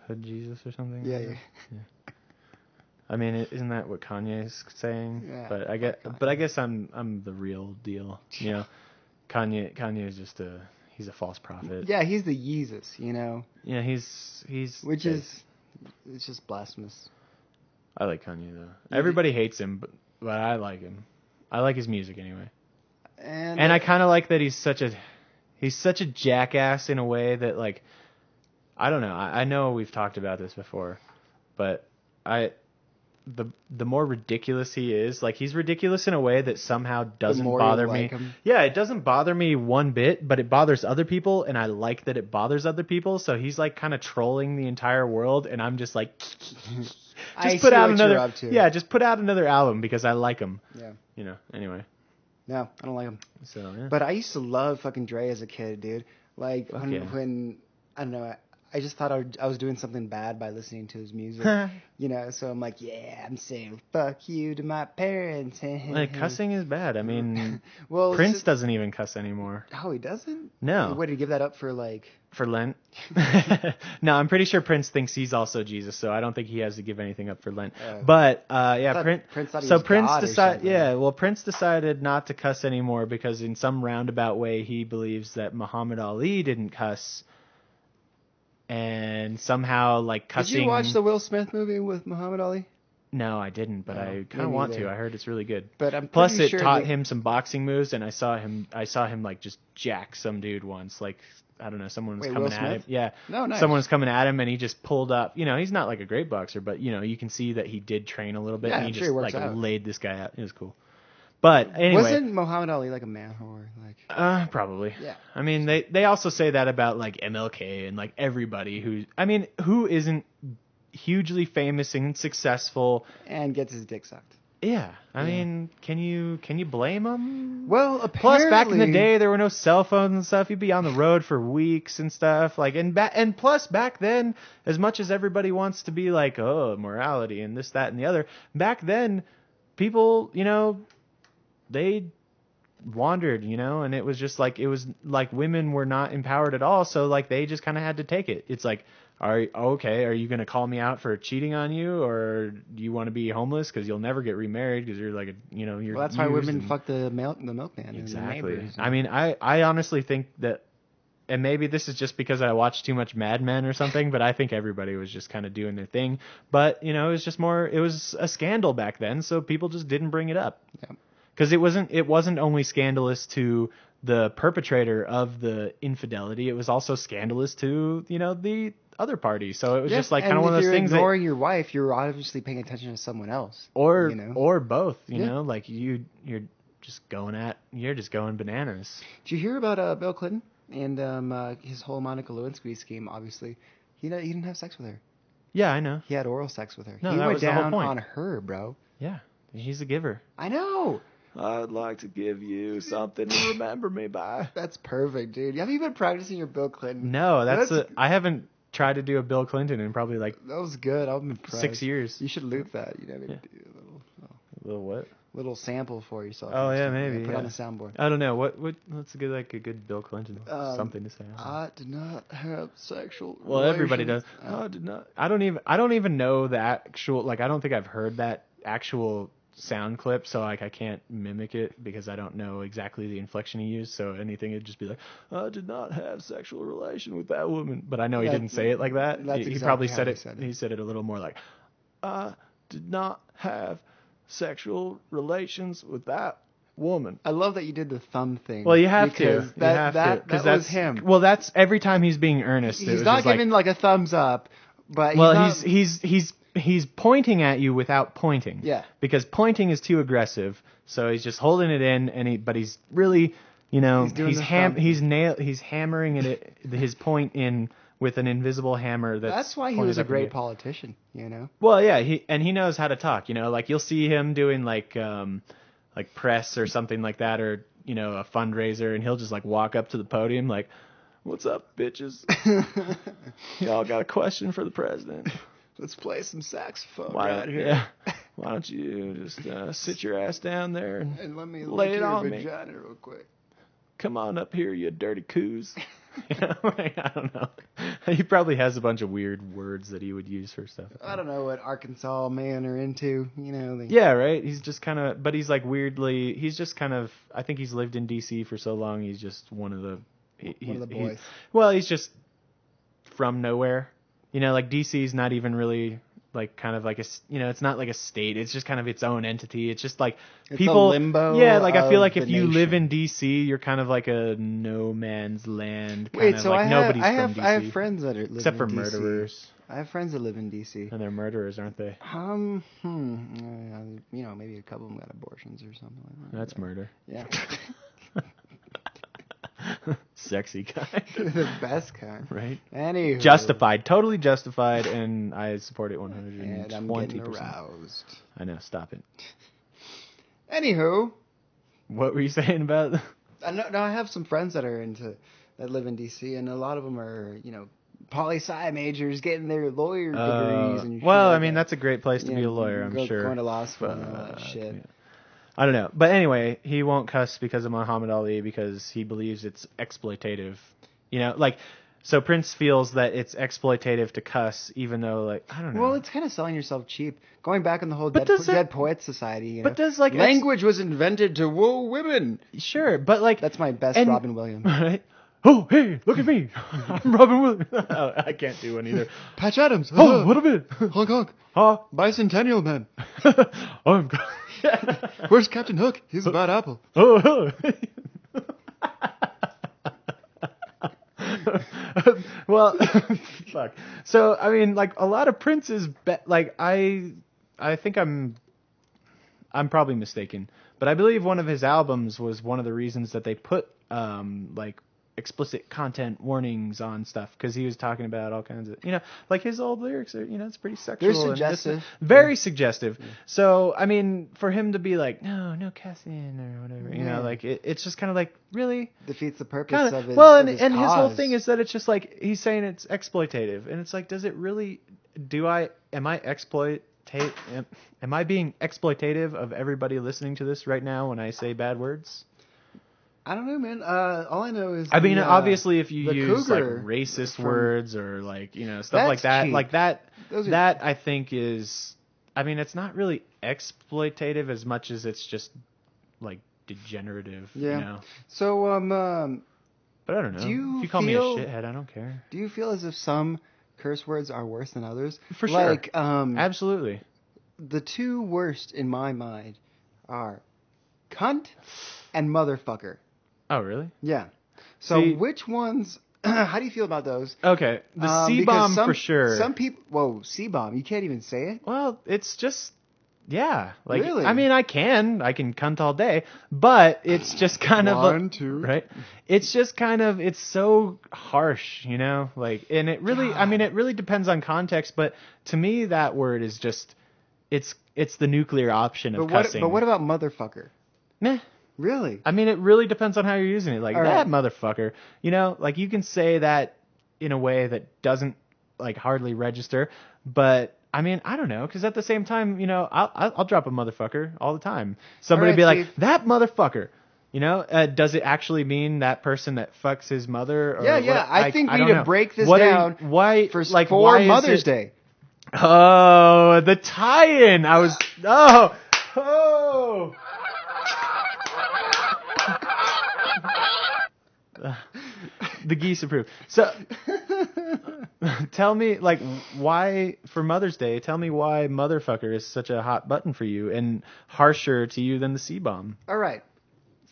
hood Jesus or something. Yeah. I mean, isn't that what Kanye's saying? Yeah. But I guess I'm the real deal. Kanye is just he's a false prophet. Yeah, he's the Yeezus, Yeah, he's which is it's just blasphemous. I like Kanye though. Everybody hates him, but I like him. I like his music anyway. And I kind of like that he's such a jackass in a way that like, I don't know. I know we've talked about this before, but the more ridiculous he is, like he's ridiculous in a way that somehow doesn't bother me. Yeah, it doesn't bother me one bit, but it bothers other people, and I like that it bothers other people. So he's like kind of trolling the entire world, and I'm just like, just put out another album because I like him. Yeah. Anyway. No, I don't like him. So yeah. But I used to love fucking Dre as a kid, dude. Like when I don't know, I just thought I was doing something bad by listening to his music. So I'm like, yeah, I'm saying fuck you to my parents. Like cussing is bad. I mean, well, Prince doesn't even cuss anymore. Oh, he doesn't? No. What, did he give that up for like? For Lent? No, I'm pretty sure Prince thinks he's also Jesus, so I don't think he has to give anything up for Lent. But Prince thought he was God decided. Yeah, well, Prince decided not to cuss anymore because in some roundabout way he believes that Muhammad Ali didn't cuss. And somehow, like, cussing... Did you watch the Will Smith movie with Muhammad Ali? No, I didn't, but I kind of want to. I heard it's really good. But I'm Plus, it taught him some boxing moves, and I saw him like just jack some dude once. Like, I don't know, someone was coming at him. Yeah, no, nice. Someone was coming at him, and he just pulled up. He's not like a great boxer, but you can see that he did train a little bit, and he just like laid this guy out. It was cool. But anyway, wasn't Muhammad Ali like a man whore? Like, probably. Yeah. I mean, they also say that about like MLK and like everybody who isn't hugely famous and successful and gets his dick sucked. Yeah. I mean, can you blame him? Well, apparently, plus back in the day there were no cell phones and stuff. You'd be on the road for weeks and stuff. Like and plus back then, as much as everybody wants to be like, oh, morality and this, that, and the other, back then people, they wandered, and it was just like women were not empowered at all, so like they just kind of had to take it. It's like, Are you going to call me out for cheating on you, or do you want to be homeless because you'll never get remarried because you're like you're. Well, that's why women fuck the milkman. Exactly. And the neighbors. I mean, I honestly think that, and maybe this is just because I watched too much Mad Men or something, but I think everybody was just kind of doing their thing. But it was just more. It was a scandal back then, so people just didn't bring it up. Yeah. Because it wasn't only scandalous to the perpetrator of the infidelity, it was also scandalous to the other party. So it was just like kind of one of those things. If you're ignoring your wife, you're obviously paying attention to someone else. Or both. Like you're just going bananas. Did you hear about Bill Clinton and his whole Monica Lewinsky scheme? Obviously, he didn't have sex with her. Yeah, I know. He had oral sex with her. No, he that went was the whole down point. on her, bro. Yeah, he's a giver. I know. I'd like to give you something to remember me by. That's perfect, dude. Have you been practicing your Bill Clinton? No, I haven't tried to do a Bill Clinton in probably like that was good. I'm impressed. 6 years. You should loop that. Maybe do a little what? Little sample for yourself. Oh yeah, maybe. Put on the soundboard. I don't know what's a good Bill Clinton something to say. I did not have sexual. Well, relations. Everybody does. I did not. I don't even know the actual. I don't think I've heard that actual sound clip, so I can't mimic it because I don't know exactly the inflection he used. So anything would just be like, I did not have sexual relation with that woman. But I know he didn't say it like that. He probably said it. He said it a little more like, I did not have sexual relations with that woman. I love that you did the thumb thing. Well, you have to. That was him. Well, that's every time he's being earnest. He's not giving like a thumbs up, but he's pointing at you without pointing. Yeah. Because pointing is too aggressive, so he's just holding it in, but he's really, he's hammering his point in with an invisible hammer. That's why he was a great politician. Well, yeah, he knows how to talk. Like you'll see him doing like press or something like that, or a fundraiser, and he'll just like walk up to the podium like, "What's up, bitches? Y'all got a question for the president? Let's play some saxophone here. Yeah. Why don't you just sit your ass down there and let me lay it on me? Vagina real quick. Come on up here, you dirty coos." I don't know. He probably has a bunch of weird words that he would use for stuff. I don't know what Arkansas men are into. Yeah, right. He's just kind of, but he's like weirdly. He's just kind of. I think he's lived in D.C. for so long. He's just one of the boys. He's just from nowhere. Like DC's not even really like kind of like it's not like a state. It's just kind of its own entity. It's just like it's people. A limbo. Yeah, like I feel like if you nation. live in DC, you're kind of like a no man's land. Wait, so like nobody's from DC. I have friends that live except for in DC. murderers. I have friends that live in DC. And they're murderers, aren't they? Maybe a couple of them got abortions or something like that. That's murder. Yeah. Sexy kind. The best kind. Right? Anywho. Justified. Totally justified, and I support it 120%. And I'm getting aroused. I know. Stop it. Anywho. What were you saying about... I have some friends that live in D.C., and a lot of them are, poli-sci majors getting their lawyer degrees. And that's a great place to be a lawyer, I'm sure. Going to law school and all that shit. Yeah. I don't know. But anyway, he won't cuss because of Muhammad Ali because he believes it's exploitative. So Prince feels that it's exploitative to cuss even though, I don't know. Well, it's kind of selling yourself cheap. Going back in the whole Dead Poets Society, But does, language was invented to woo women. Sure, but, That's my best Robin Williams. Right? Oh, hey, look at me. I'm Robin Williams. I can't do one either. Patch Adams. Oh, what a bit. Honk, honk. Huh? Bicentennial Man. I'm... Where's Captain Hook? He's a bad apple. Oh. Well, fuck. So, a lot of Prince's... I think I'm probably mistaken. But I believe one of his albums was one of the reasons that they put, explicit content warnings on stuff because he was talking about all kinds of his old lyrics are it's pretty sexual. They're suggestive. Very suggestive. Yeah. So for him to be like no cussing or whatever it's just kind of really defeats the purpose of it. Well, and his whole thing is that it's just he's saying it's exploitative and it's does it really am I being exploitative of everybody listening to this right now when I say bad words? I don't know, man. All I know is I mean, the, obviously, if you the use like cougar racist from- words or like stuff like That's that, cheap. like that, Those are- that I think is. I mean, it's not really exploitative as much as it's just like degenerative. Yeah. So But I don't know. Do you if you call me a feel- shithead, I don't care. do you feel as if some curse words are worse than others? For sure. Like Absolutely. the two worst in my mind are cunt and motherfucker. Oh, really? Yeah. So See- which ones? How do you feel about those? Okay. The Because C-bomb some- for sure. Some people. Whoa, C-bomb. You can't even say it. Well, it's just, yeah. Like, Really? I mean, I can cunt all day, but it's just kind of One, two. right. It's just kind of, it's so harsh, like, and it really, I mean, it really depends on context, but to me, that word is just, it's the nuclear option of cussing. But what about motherfucker? Meh. Really? I mean, it really depends on how you're using it. Like, All that right. motherfucker, like you can say that in a way that doesn't like hardly register, but I mean, I don't know, because at the same time, I'll drop a motherfucker all the time. Somebody All be right, like, Steve. that motherfucker. Does it actually mean that person that fucks his mother? Or Yeah. what? I think we don't need to know. break this What are you- down why for why is Mother's it- Day. Oh, the tie-in. I was oh. The geese approve. So, tell me, like, why, for Mother's Day, tell me why motherfucker is such a hot button for you and harsher to you than the C-bomb. All right.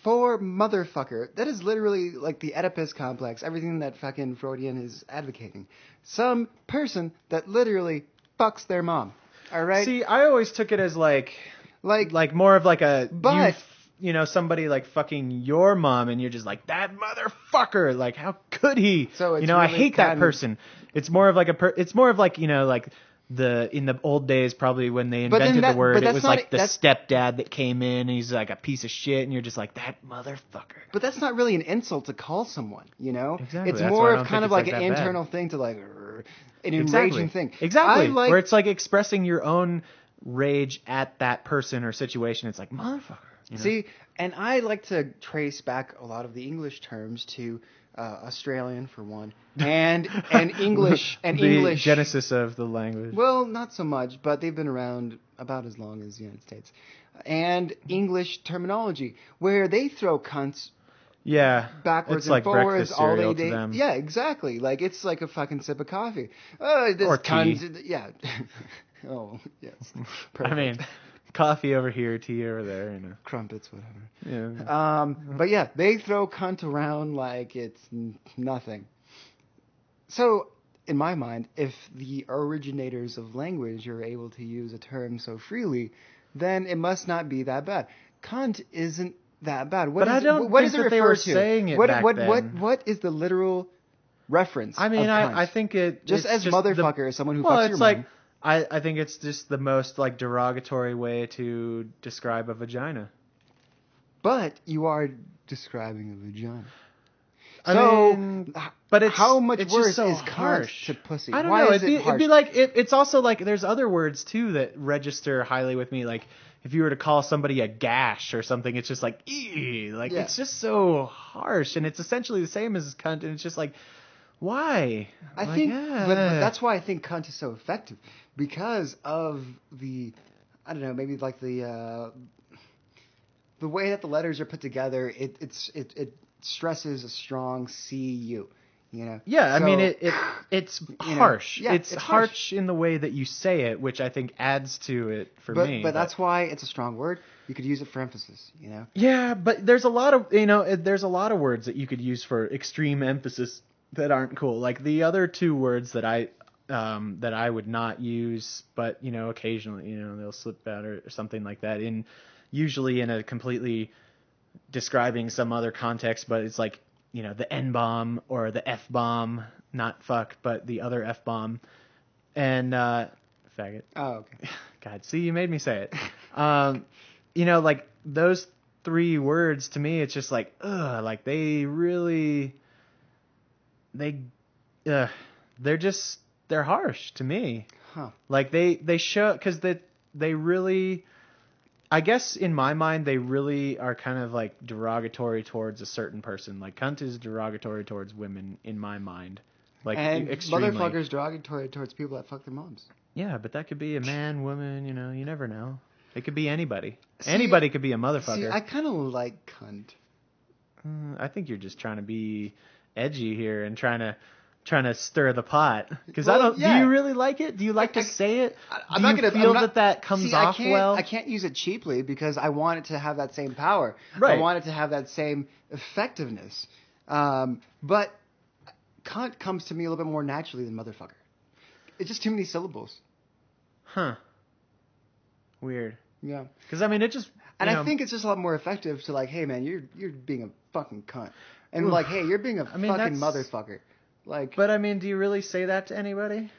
For motherfucker, that is literally like the Oedipus complex, everything that fucking Freudian is advocating. Some person that literally fucks their mom. All right? See, I always took it as like more of like a, But- somebody like fucking your mom and you're just like, that motherfucker, like, how could he? So it's I really hate that kind of- person. It's more of like it's more of like, like in the old days, probably when they But then invented that- the word, but it that's was not- like the that's- stepdad that came in and he's like a piece of shit and you're just like, that motherfucker. But that's not really an insult to call someone, Exactly. It's That's more why I of don't kind think of it's like like an that bad. internal thing to like an Exactly. enraging thing. Exactly. I like, Where it's like expressing your own rage at that person or situation. It's like, motherfucker. See, and I like to trace back a lot of the English terms to Australian for one, and English and the English. genesis of the language. Well, not so much, but they've been around about as long as the United States. And English terminology, where they throw cunts Yeah. backwards It's and like forwards breakfast all cereal day. to them. Yeah, exactly. Like it's like a fucking sip of coffee. Oh, this Or tea. cunt. Yeah. Oh, yes. I Perfect. mean, coffee over here, tea over there, Crumpets, whatever. Yeah. But yeah, they throw cunt around like it's nothing. So, in my mind, if the originators of language are able to use a term so freely, then it must not be that bad. Cunt isn't that bad. What But I don't what think does it that they refer were to? saying it what, back what, then. what is the literal reference? I mean, of cunt? I think it just it's as motherfucker is someone who well, fucks it's your like mom. I think it's just the most like derogatory way to describe a vagina. But you are describing a vagina. I So, mean, but it's how much it's worse just so is cunt harsh to pussy? I don't Why know. is It'd it be harsh? like it's also like there's other words too that register highly with me. Like if you were to call somebody a gash or something, it's just like like Yeah. it's just so harsh, and it's essentially the same as cunt, and it's just like why? I Like, think, yeah. but that's why I think cunt is so effective because of the, I don't know, maybe like the way that the letters are put together. It stresses a strong CU. Yeah, I So, mean it's harsh. yeah, it's it's harsh. harsh in the way that you say it, which I think adds to it for but me. but that's why it's a strong word. You could use it for emphasis. Yeah, but there's a lot of there's a lot of words that you could use for extreme emphasis that aren't cool. Like the other two words that I would not use, but occasionally they'll slip out or something like that. Usually in a completely describing some other context, but it's like the N bomb or the F bomb, not fuck, but the other F bomb, and faggot. Oh, okay. God, see, you made me say it. Like those three words to me, it's just like, ugh, like they're harsh to me. Huh. Like they show, because they really, I guess in my mind, they really are kind of like derogatory towards a certain person. Like cunt is derogatory towards women in my mind. Like And extremely. motherfuckers derogatory towards people that fuck their moms. Yeah, but that could be a man, woman, you never know. It could be anybody. See, Anybody could be a motherfucker. See, I kind of like cunt. I think you're just trying to be edgy here and trying to stir the pot. Because Well, do you really like it? Do you like to say it? I'm do not you gonna feel I'm not, that comes see, off well? I can't use it cheaply because I want it to have that same power. Right. I want it to have that same effectiveness. But cunt comes to me a little bit more naturally than motherfucker. It's just too many syllables. Huh. Weird. Yeah. Because I mean, it just. And I think it's just a lot more effective to like, hey man, you're being a fucking cunt, and like, hey, you're being a fucking motherfucker. Like. But I mean, do you really say that to anybody?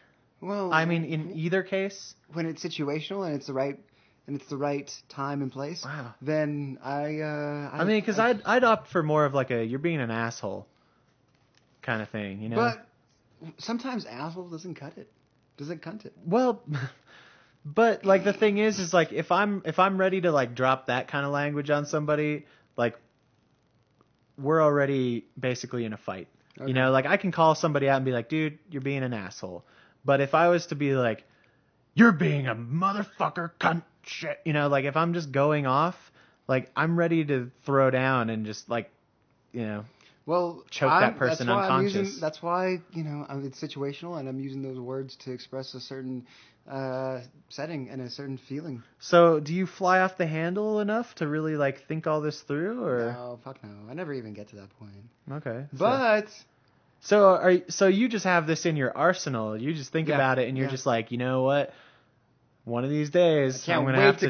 Well. I mean, in either case. When it's situational and it's the right time and place. Wow. Then I mean, because I'd opt for more of like a you're being an asshole kind of thing, you know. But sometimes asshole doesn't cut it. Doesn't cunt it. Well. But like the thing is like if I'm ready to like drop that kind of language on somebody, like we're already basically in a fight. Okay. You know, like I can call somebody out and be like, dude, you're being an asshole. But if I was to be like, you're being a motherfucker, cunt, shit, you know, like if I'm just going off, like I'm ready to throw down and just like, you know, choke that person unconscious. That's why, you know, it's situational and I'm using those words to express a certain setting and a certain feeling. So do you fly off the handle enough to really like think all this through, or? No, fuck no. I never even get to that point. Okay. But so you just have this in your arsenal. You just think about it and you're just like, you know what? One of these days I'm gonna have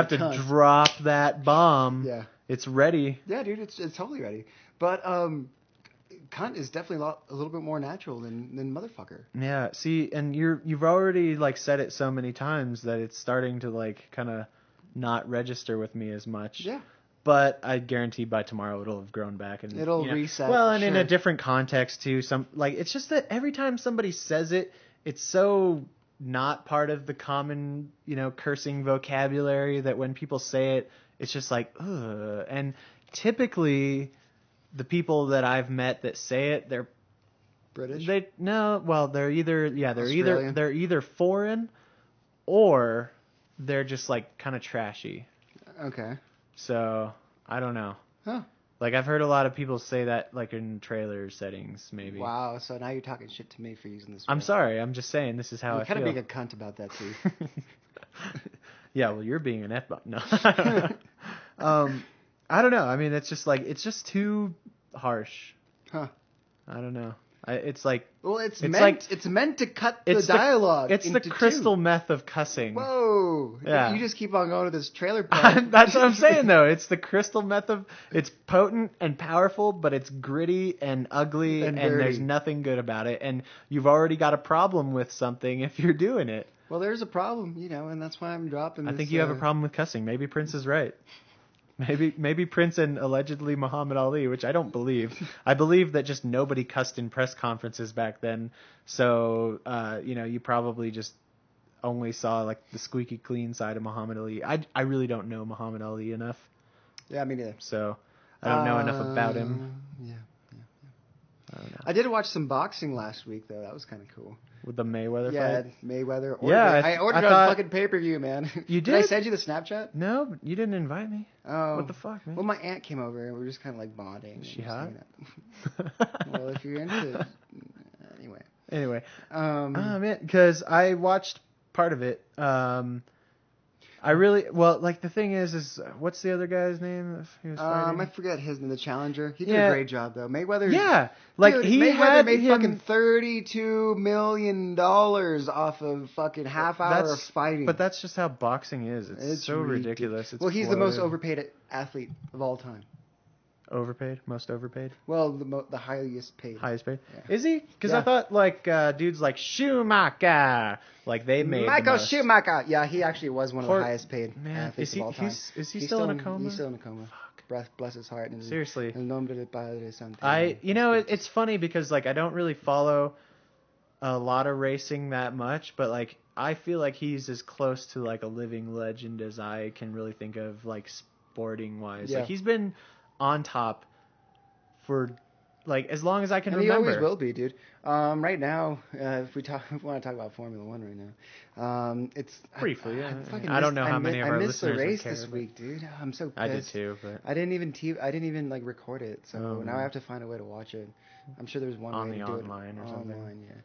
to drop that bomb. Yeah. It's ready. Yeah, dude, it's totally ready. But cunt is definitely a little bit more natural than motherfucker. Yeah, see, and you've already like said it so many times that it's starting to like kind of not register with me as much. Yeah. But I guarantee by tomorrow it'll have grown back and it'll reset. Well, and in a different context too. It's just that every time somebody says it, it's so not part of the common, cursing vocabulary that when people say it, it's just like, ugh. And typically the people that I've met that say it, they're British. They're either foreign or they're just like kind of trashy. Okay. So I don't know. Huh. Like I've heard a lot of people say that like in trailer settings, maybe. Wow. So now you're talking shit to me for using this word. I'm sorry. I'm just saying this is how I feel. You're kind of being a cunt about that too. Yeah. Well, you're being an F-bomb. No. I don't know. I mean, it's just too harsh. Huh. I don't know. It's like... Well, it's meant to cut the dialogue. It's the crystal meth of cussing. Whoa. Yeah. You just keep on going to this trailer park. That's what I'm saying, though. It's the crystal meth of... It's potent and powerful, but it's gritty and ugly, and there's nothing good about it. And you've already got a problem with something if you're doing it. Well, there's a problem, and that's why I'm dropping this. I think you have a problem with cussing. Maybe Prince is right. Maybe Prince and allegedly Muhammad Ali, which I don't believe. I believe that just nobody cussed in press conferences back then. So, you probably just only saw like the squeaky clean side of Muhammad Ali. I really don't know Muhammad Ali enough. Yeah, me neither. So I don't know enough about him. Yeah. I did watch some boxing last week, though. That was kind of cool. With the Mayweather fight? Yeah, Mayweather. I ordered on fucking pay-per-view, man. You did? Did I send you the Snapchat? No, you didn't invite me. Oh. What the fuck, man? Well, my aunt came over, and we were just kind of like bonding. Is she hot? Well, if you're into it. Anyway. Man, because I watched part of it. The thing is what's the other guy's name? He was fighting? I forget his name, the challenger. He did a great job, though. Mayweather. Yeah. Mayweather made fucking $32 million off of fucking half hour of fighting. But that's just how boxing is. It's so ridiculous. Well, he's the most overpaid athlete of all time. Overpaid? Most overpaid? Well, the highest paid. Highest paid? Yeah. Is he? Because I thought dudes like Schumacher, like they made Michael Schumacher. Yeah, he actually was one of the highest paid athletes of all time. Is he still in a coma? He's still in a coma. Fuck. Bless his heart. And seriously. El nombre del Padre Santo. It's funny because I don't really follow a lot of racing that much, but like I feel like he's as close to like a living legend as I can really think of, like sporting wise. Yeah. Like he's been on top for like as long as I can And he remember. always will be, dude. Right now, if we want to talk about Formula One right now, it's Briefly, I yeah. fucking I don't missed, know how many of our I missed the listeners would race care, this but week, dude. I'm so pissed. I did too, but I didn't even like record it, so Oh, now I man. have to find a way to watch it. I'm sure there's one On way the to do online it or something. online, yeah.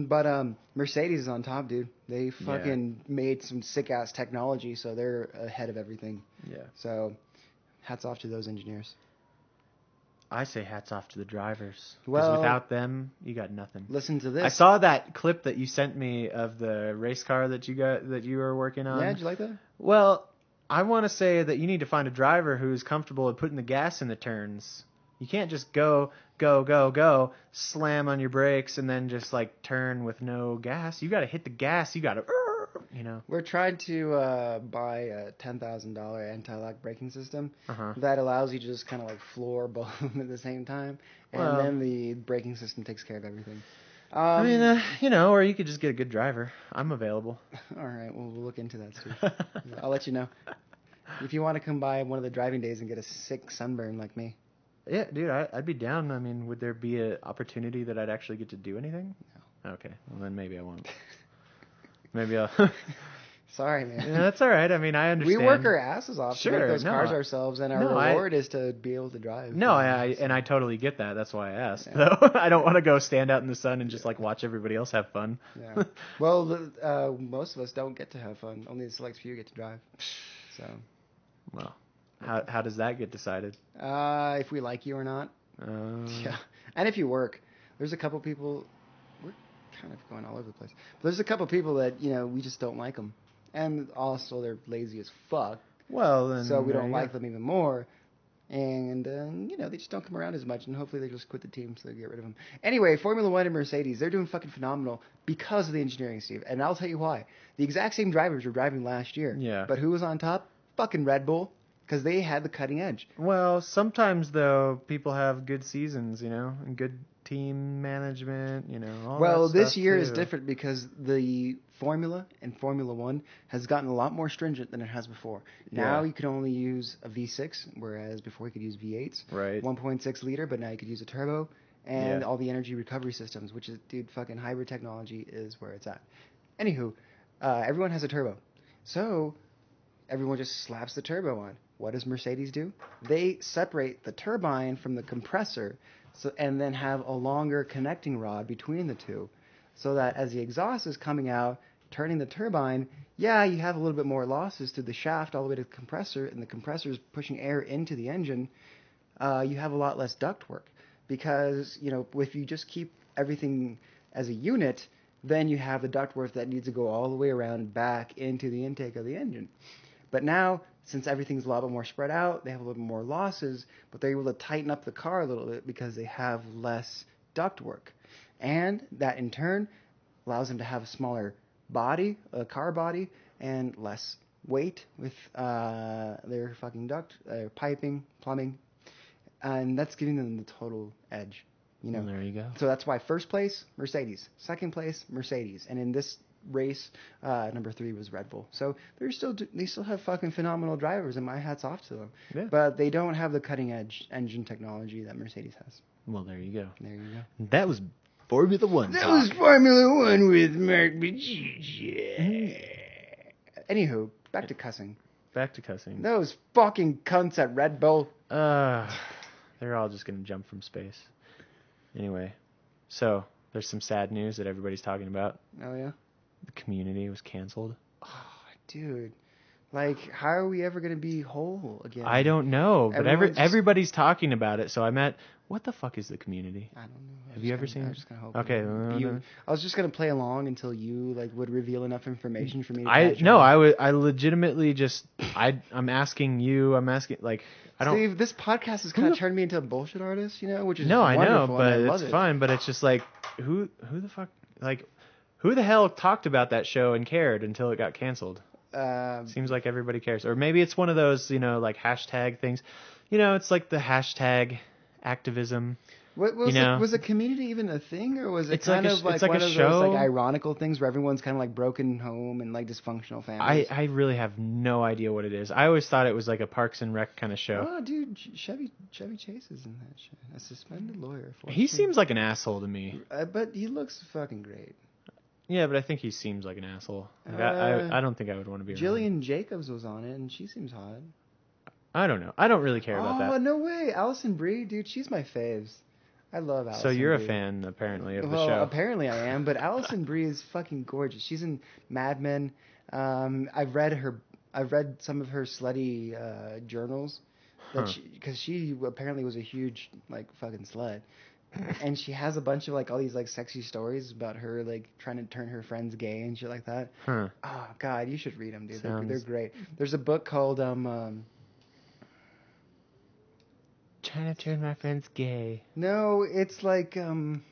But Mercedes is on top, dude. They fucking made some sick ass technology, so they're ahead of everything. Yeah. So, hats off to those engineers. I say hats off to the drivers. Because Well, without them, you got nothing. Listen to this. I saw that clip that you sent me of the race car that you were working on. Yeah, did you like that? Well, I want to say that you need to find a driver who's comfortable with putting the gas in the turns. You can't just go, slam on your brakes, and then just like turn with no gas. You got to hit the gas. You got to, We're trying to buy a $10,000 anti-lock braking system Uh-huh. that allows you to just kind of like floor both of them at the same time, and Well- then the braking system takes care of everything. I mean, or you could just get a good driver. I'm available. All right, well, we'll look into that, Steve. I'll let you know. If you want to come by one of the driving days and get a sick sunburn like me. Yeah, dude, I'd be down. I mean, would there be an opportunity that I'd actually get to do anything? No. Okay, well then maybe I won't. Maybe I'll. Sorry, man. Yeah, that's all right. I mean, I understand. We work our asses off to make Sure, those no. cars ourselves, and our No, reward is to be able to drive. No, I totally get that. That's why I asked. Yeah. Though I don't want to go stand out in the sun and just like watch everybody else have fun. Yeah. Well, most of us don't get to have fun. Only a select few get to drive. So, Well, how does that get decided? if we like you or not. Yeah. And if you work, there's a couple people. We're kind of going all over the place. But there's a couple people that we just don't like them, and also they're lazy as fuck. Well, then So we don't like them even more. And, they just don't come around as much, and hopefully they just quit the team so they get rid of them. Anyway, Formula One and Mercedes, they're doing fucking phenomenal because of the engineering, Steve. And I'll tell you why. The exact same drivers were driving last year. Yeah. But who was on top? Fucking Red Bull, because they had the cutting edge. Well, sometimes though people have good seasons, and good team management, all Well, that this stuff, year too. is different because the formula in Formula One has gotten a lot more stringent than it has before. Now Yeah. you can only use a V6, whereas before you could use V8s. Right. 1.6 liter, but now you could use a turbo. And Yeah. all the energy recovery systems, which is, dude, fucking hybrid technology is where it's at. Anywho, everyone has a turbo. So everyone just slaps the turbo on. What does Mercedes do? They separate the turbine from the compressor and then have a longer connecting rod between the two, so that as the exhaust is coming out, turning the turbine, you have a little bit more losses through the shaft all the way to the compressor, and the compressor is pushing air into the engine. You have a lot less ductwork because, if you just keep everything as a unit, then you have the ductwork that needs to go all the way around back into the intake of the engine. But now, since everything's a lot bit more spread out, they have a little bit more losses, but they're able to tighten up the car a little bit because they have less ductwork. And that, in turn, allows them to have a smaller body, a car body, and less weight with their fucking piping, plumbing. And that's giving them the total edge. Well, there you go. So that's why first place, Mercedes. Second place, Mercedes. And in this race, number 3 was Red Bull. So they still have fucking phenomenal drivers, and my hat's off to them. Yeah. But they don't have the cutting edge engine technology that Mercedes has. Well, there you go. There you go. That was Formula One. That was Formula One with Mark Anywho, back to cussing. Back to cussing. Those fucking cunts at Red Bull. They're all just gonna jump from space. Anyway, so there's some sad news that everybody's talking about. Oh yeah. The Community was canceled. Oh, dude. Like, how are we ever going to be whole again? I don't know, but everybody's talking about it. So I'm at, what the fuck is The Community? I don't know. Have you ever seen it? I was just gonna hope. Okay. I was just gonna play along until you would reveal enough information for me to I legitimately just I'm asking you. I'm asking I don't. Steve, this podcast has kind of turned me into a bullshit artist, which is no, I know, wonderful, but and I love it's it. fine. But it's just like who the fuck who the hell talked about that show and cared until it got canceled? Seems like everybody cares, or maybe it's one of those hashtag things. It's like the hashtag activism. What was was a community even a thing, or was it It's kind like of like it's like one a of show. those like ironical things where everyone's kind of like broken home and like dysfunctional families? I really have no idea what it is. I always thought it was like a Parks and Rec kind of show. Oh, dude, Chevy Chase is in that shit. A suspended lawyer. He seems like an asshole to me. But he looks fucking great. Yeah, but I think he seems like an asshole. Like, I don't think I would want to be around him. Jillian Jacobs was on it, and she seems hot. I don't know. I don't really care about that. Oh, no way. Allison Brie, dude, she's my faves. I love Allison So you're Brie. a fan, apparently, of the Well, show. apparently I am, but Allison Brie is fucking gorgeous. She's in Mad Men. I've read some of her slutty journals, because she apparently was a huge like fucking slut, and she has a bunch of like all these like sexy stories about her like trying to turn her friends gay and shit like that. Huh. Oh God, you should read them, dude. Sounds... They're great. There's a book called Trying to turn my friends gay. No, it's like oh man,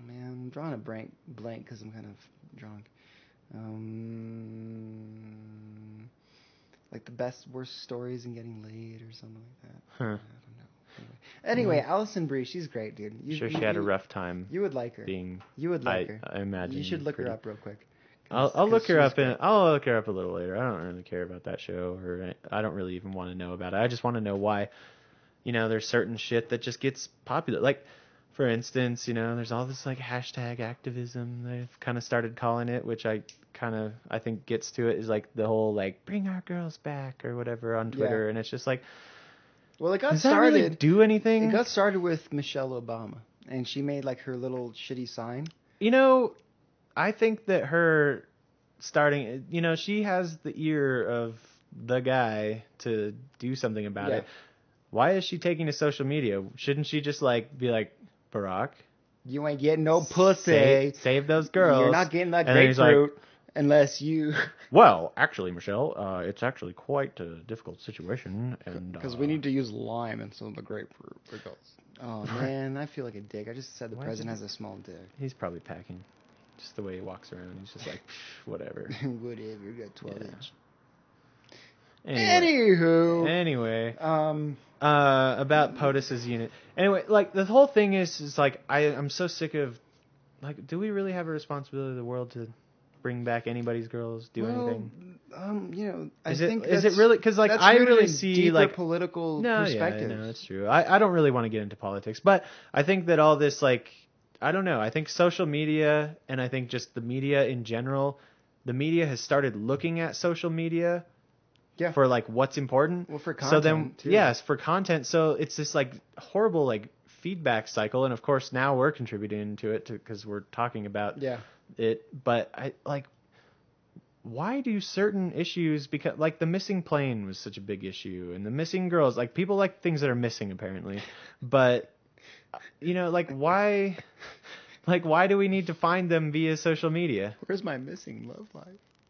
I'm drawing a blank because I'm kind of drunk. Like the best worst stories in getting laid or something like that. Huh. I don't know. Anyway, Allison Brie, she's great, dude. Sure, she had a rough time. You would like her. You would like her. I imagine. You should look her up real quick. I'll look her up I'll look her up a little later. I don't really care about that show, or I don't really even want to know about it. I just want to know why, there's certain shit that just gets popular. Like, for instance, there's all this like hashtag activism they've kind of started calling it, which I think gets to it, is like the whole like bring our girls back or whatever on Twitter, and it's just like, well, it got does started. That really do anything? It got started with Michelle Obama, and she made like her little shitty sign. I think that her starting, she has the ear of the guy to do something about it. Why is she taking to social media? Shouldn't she just like be like, Barack, you ain't getting no pussy. Save those girls. You're not getting that grapefruit unless you. Well, actually, Michelle, it's actually quite a difficult situation, and because we need to use lime instead of the grapefruit. Oh man, I feel like a dick. I just said the president has a small dick. He's probably packing. Just the way he walks around, he's just like, whatever. Whatever, you got 12 inch. Anyway. About POTUS's unit. Anyway, like, the whole thing is like, I'm so sick of, like, do we really have a responsibility in the world to bring back anybody's girls, anything? I think is it really, because, like, I really see, like, political perspective. No, it's true. I don't really want to get into politics, but I think that all this, like, I don't know. I think social media, and I think just the media in general, the media has started looking at social media for like what's important. Well, for content. So then, too. yes, for content. So it's this like horrible like feedback cycle, and of course now we're contributing to it because we're talking about it. But I like, why do certain issues, because like the missing plane was such a big issue, and the missing girls, like people like things that are missing apparently, but. Like why do we need to find them via social media? Where's my missing love life?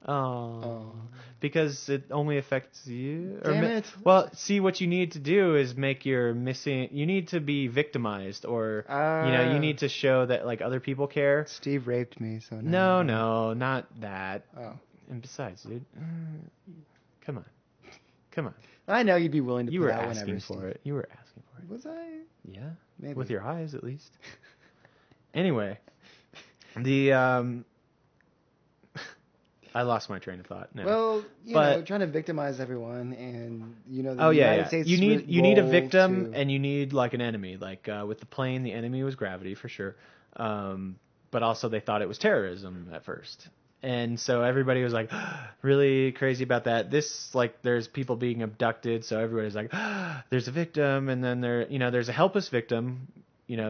Oh. Because it only affects you? Damn it. Well, see, what you need to do is make your missing... You need to be victimized, or, you need to show that, like, other people care. Steve raped me, so... No, not that. Oh. And besides, dude, come on. I know you'd be willing to put out whenever. You were asking for it. Was I? Yeah. Maybe. With your eyes, at least. Anyway, I lost my train of thought. No. Well, trying to victimize everyone, and the United States. You need a victim, and you need like an enemy. Like with the plane, the enemy was gravity for sure, but also they thought it was terrorism at first. And so everybody was like really crazy about that. There's people being abducted, so everybody's like, there's a victim, and then there's a helpless victim.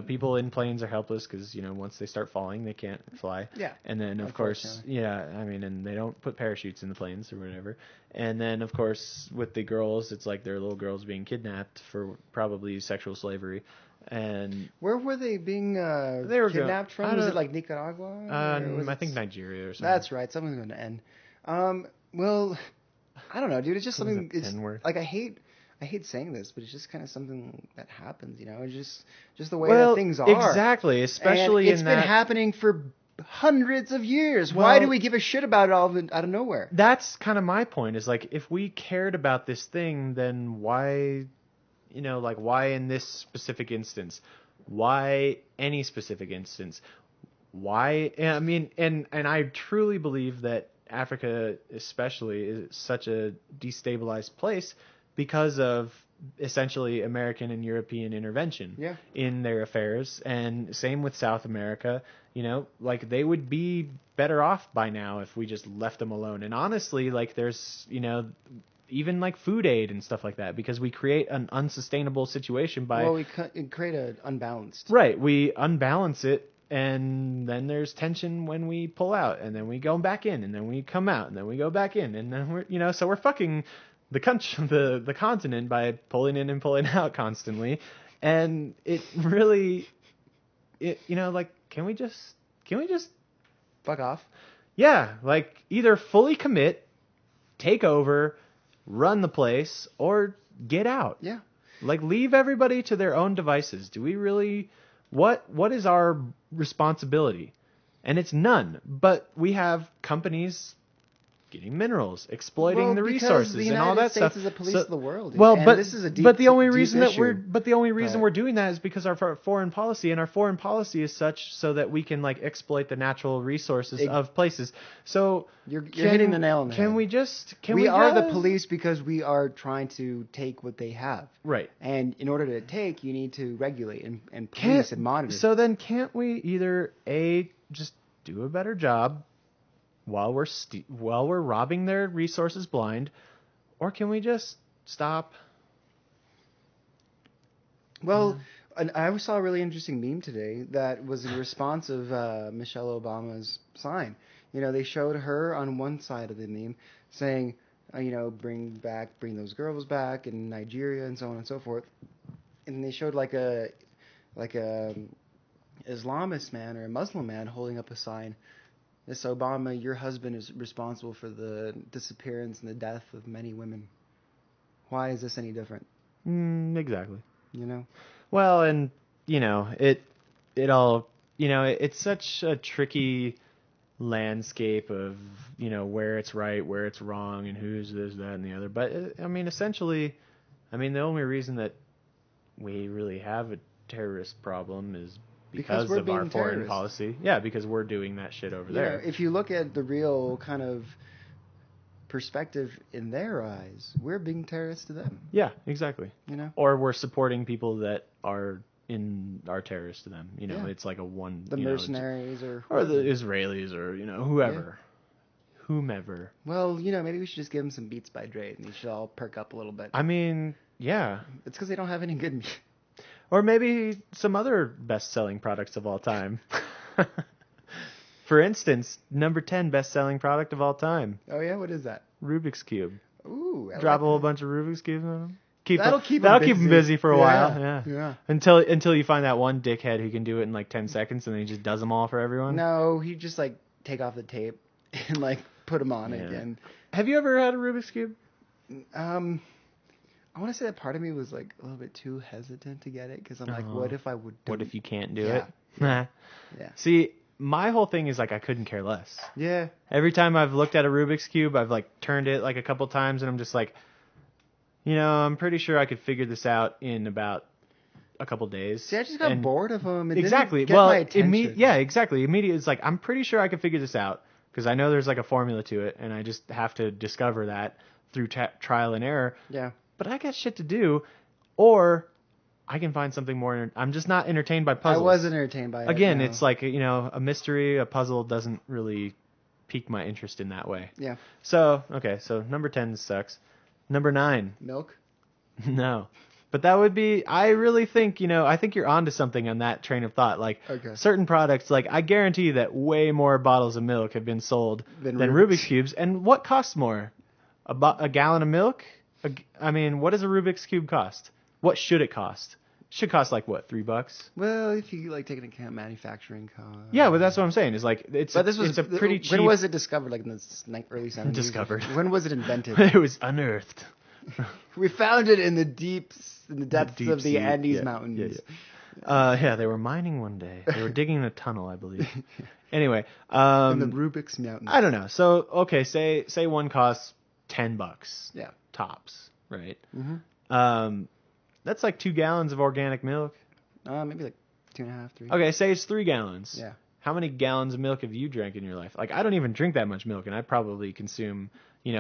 People in planes are helpless because once they start falling, they can't fly. Yeah. And then of course, and they don't put parachutes in the planes or whatever. And then of course with the girls, it's like they're little girls being kidnapped for probably sexual slavery. And where were they being kidnapped from? Was it like Nicaragua? I think Nigeria or something. That's right. Something's going to end. Well, I don't know, dude. It's just something. It's like I hate saying this, but it's just kind of something that happens. It's just the way that things are. Exactly. Especially and it's been happening for hundreds of years. Why do we give a shit about it all out of nowhere? That's kind of my point. Is like if we cared about this thing, then why? like why in this specific instance? Why any specific instance? Why? I mean, and I truly believe that Africa, especially, is such a destabilized place because of essentially American and European intervention in their affairs, and same with South America. Like they would be better off by now if we just left them alone. And honestly, like there's, even like food aid and stuff like that, because we create an unsustainable situation by... Well, we create an unbalanced. Right. We unbalance it, and then there's tension when we pull out, and then we go back in, and then we come out, and then we go back in, and then we're, so we're fucking the country, the continent by pulling in and pulling out constantly. And it really, like, can we just Fuck off? Yeah. Like either fully commit, take over, run the place, or get out. Yeah. Like leave everybody to their own devices. Do we really, what is our responsibility? And it's none, but we have companies getting minerals, exploiting the resources and all that stuff. The United States is the police of the world. Well, and but this is a deep, but the only deep reason issue. we're doing that is because our foreign policy, and our foreign policy is such so that we can like exploit the natural resources of places. So you're hitting the nail on the head. We are the police because we are trying to take what they have. Right. And in order to take, you need to regulate and police and monitor. So then can't we either just do a better job while we're robbing their resources blind, or can we just stop? Well, I saw a really interesting meme today that was in response of Michelle Obama's sign. They showed her on one side of the meme saying, bring those girls back in Nigeria and so on and so forth. And they showed like a Islamist man or a Muslim man holding up a sign. This Obama, your husband is responsible for the disappearance and the death of many women. Why is this any different? Exactly. Well, and it all, it's such a tricky landscape of, where it's right, where it's wrong, and who's this, that, and the other. But essentially, the only reason that we really have a terrorist problem is because of our foreign policy. Yeah, because we're doing that shit over there. If you look at the real kind of perspective in their eyes, we're being terrorists to them. Yeah, exactly. Or we're supporting people that are terrorists to them. It's like the mercenaries or the Israelis or whoever. Yeah. Whomever. Well, maybe we should just give them some Beats by Dre and they should all perk up a little bit. Yeah. It's because they don't have any good music. Or maybe some other best-selling products of all time. For instance, number 10 best-selling product of all time. Oh yeah, what is that? Rubik's Cube. Ooh, Drop a whole bunch of Rubik's Cubes on them. That'll keep them busy for a while. Yeah. Until you find that one dickhead who can do it in like 10 seconds and then he just does them all for everyone. No, he just like take off the tape and like put them on again. Have you ever had a Rubik's Cube? I want to say that part of me was like a little bit too hesitant to get it because I'm like, what if I would? What if you can't do it? Yeah. See, my whole thing is like I couldn't care less. Yeah. Every time I've looked at a Rubik's Cube, I've like turned it like a couple times, and I'm just like, I'm pretty sure I could figure this out in about a couple days. See, I just got bored of them. Exactly. Didn't get my attention. Exactly. Immediately, it's like I'm pretty sure I could figure this out because I know there's like a formula to it, and I just have to discover that through trial and error. Yeah. But I got shit to do, or I can find something more. I'm just not entertained by puzzles. I wasn't entertained by it. Again, it's like, a mystery, a puzzle doesn't really pique my interest in that way. Yeah. So number 10 sucks. Number 9. Milk? No. But that would be, I really think, I think you're onto something on that train of thought. Like, certain products, like, I guarantee that way more bottles of milk have been sold than Rubik's Cubes. And what costs more? A gallon of milk? What does a Rubik's Cube cost? What should it cost? It should cost like what, $3? Well, if you like take into account manufacturing costs. Yeah, but that's what I'm saying. Is like it's a pretty cheap. When was it discovered? Like in the early 70s. Discovered. When was it invented? It was unearthed. We found it in the depths of the Andes Mountains. Yeah, they were mining one day. They were digging a tunnel, I believe. Anyway, in the Rubik's Mountains. I don't know. So okay, say one costs $10. Yeah. Tops, right? Mm-hmm. That's like 2 gallons of organic milk. Maybe like 2.5, 3. Okay, say it's 3 gallons. Yeah. How many gallons of milk have you drank in your life? Like, I don't even drink that much milk, and I probably consume,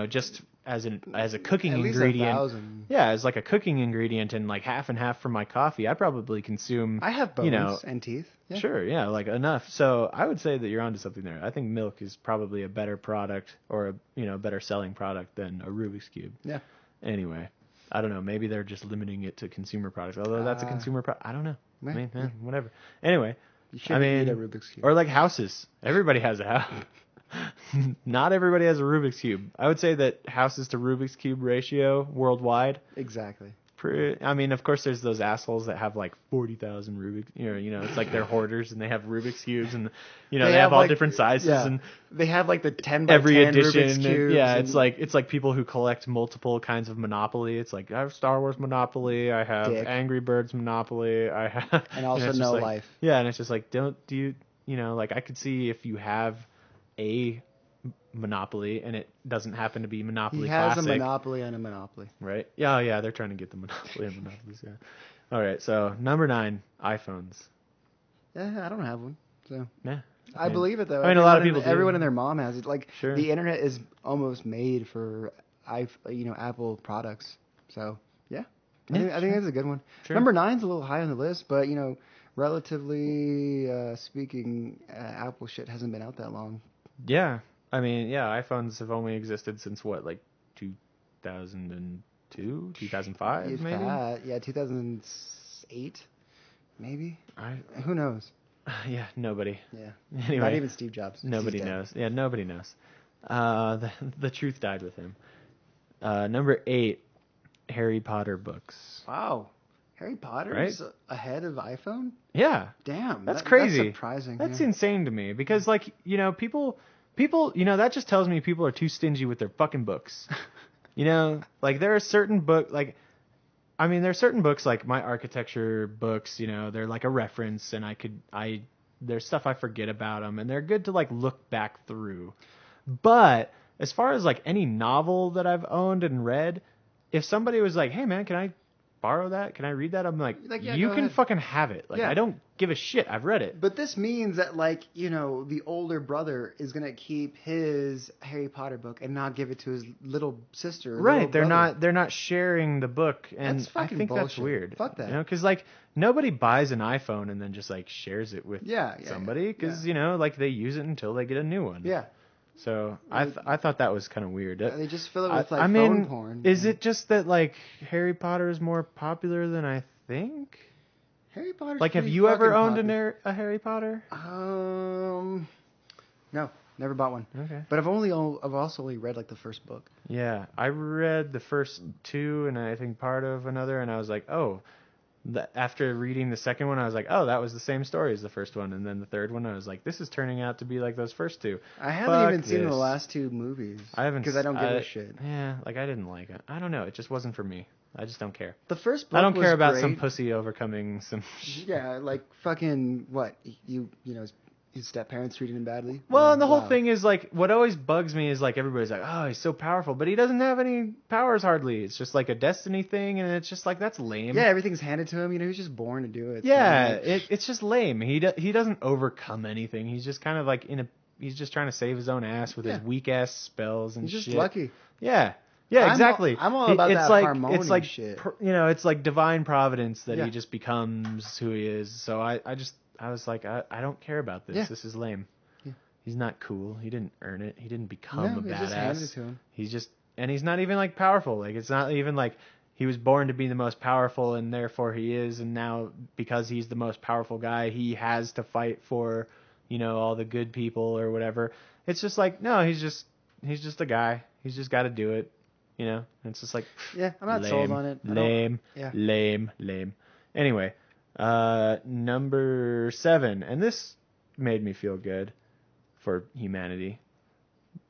just as a cooking At least ingredient. 1,000. Yeah, as like a cooking ingredient and like half and half for my coffee. I probably consume. I have bones and teeth. Yeah. Sure, yeah, like enough. So I would say that you're onto something there. I think milk is probably a better product or a better selling product than a Rubik's Cube. Yeah. Anyway, I don't know. Maybe they're just limiting it to consumer products. Although that's a consumer product. I don't know. I mean, whatever. Anyway. You shouldn't eat a Rubik's Cube. Or like houses. Everybody has a house. Not everybody has a Rubik's Cube. I would say that houses to Rubik's Cube ratio worldwide. Exactly. I mean, of course, there's those assholes that have like 40,000 Rubik's. It's like they're hoarders and they have Rubik's Cubes and they have all like, different sizes and they have like the 10 by every 10 edition. Rubik's Cubes. Yeah, it's like people who collect multiple kinds of Monopoly. It's like I have Star Wars Monopoly, I have Angry Birds Monopoly, I have and also No Life. Yeah, and it's just like like I could see if you have a Monopoly and it doesn't happen to be Monopoly Classic. He has a Monopoly and a Monopoly. Right? Yeah, they're trying to get the Monopoly and Monopolies, yeah. All right, so number 9, iPhones. Yeah, I don't have one. So yeah. I believe it though. I mean, a lot of people everyone and their mom has it. Like sure. The internet is almost made for Apple products. So, yeah. I think that's a good one. Sure. Number 9's a little high on the list, but relatively speaking, Apple shit hasn't been out that long. Yeah. I mean, iPhones have only existed since what, like 2002, 2005, maybe? Yeah, 2008, maybe? Who knows? Yeah, nobody. Yeah. Anyway. Not even Steve Jobs. Nobody knows. Yeah, nobody knows. The truth died with him. Number 8, Harry Potter books. Wow. Harry Potter's ahead of iPhone? Yeah. Damn. That's crazy. That's surprising. That's insane to me because, like, people, that just tells me people are too stingy with their fucking books. Like, there are certain books like my architecture books, they're like a reference and there's stuff I forget about them and they're good to, like, look back through. But as far as, like, any novel that I've owned and read, if somebody was like, hey, man, can I borrow that? Can I read that? I'm like yeah, you can fucking have it. Like, I don't give a shit. I've read it. But this means that, like, the older brother is going to keep his Harry Potter book and not give it to his little sister. Right. They're not sharing the book. And I think bullshit. That's weird. Fuck that. Because, like, nobody buys an iPhone and then just, like, shares it with somebody. Because, like, they use it until they get a new one. Yeah. So I thought that was kind of weird. They just fill it with phone porn. Is it just that, like, Harry Potter is more popular than I think? Harry Potter. Like, have you ever owned a Harry Potter? No, never bought one. Okay. But I've also only read like the first book. Yeah, I read the first 2 and I think part of another, and I was like, oh. After reading the second one, I was like, oh, that was the same story as the first one. And then the third one, I was like, this is turning out to be like those first 2. I haven't even seen the last 2 movies. I haven't. Because I don't give a shit. Yeah, like, I didn't like it. I don't know. It just wasn't for me. I just don't care. The first book I don't care about great. some pussy overcoming some... Yeah, like fucking, what, his step-parents treated him badly? Well, and the whole thing is, like, what always bugs me is, like, everybody's like, oh, he's so powerful, but he doesn't have any powers hardly. It's just, like, a destiny thing, and it's just, like, that's lame. Yeah, everything's handed to him. He's just born to do it. Yeah, so, it's just lame. He doesn't overcome anything. He's just kind of, like, he's just trying to save his own ass with his weak-ass spells and shit. He's just lucky. Yeah. Yeah, exactly. I'm all about that harmonious shit. It's like divine providence that he just becomes who he is. So I was like, I don't care about this. Yeah. This is lame. Yeah. He's not cool. He didn't earn it. He didn't become a badass. Just handed it to him. And he's not even, like, powerful. Like, it's not even like he was born to be the most powerful and therefore he is. And now because he's the most powerful guy, he has to fight for, all the good people or whatever. It's just like, no, he's just a guy. He's just got to do it. It's just like, yeah, I'm not sold on it. Lame. Anyway, number 7, and this made me feel good for humanity.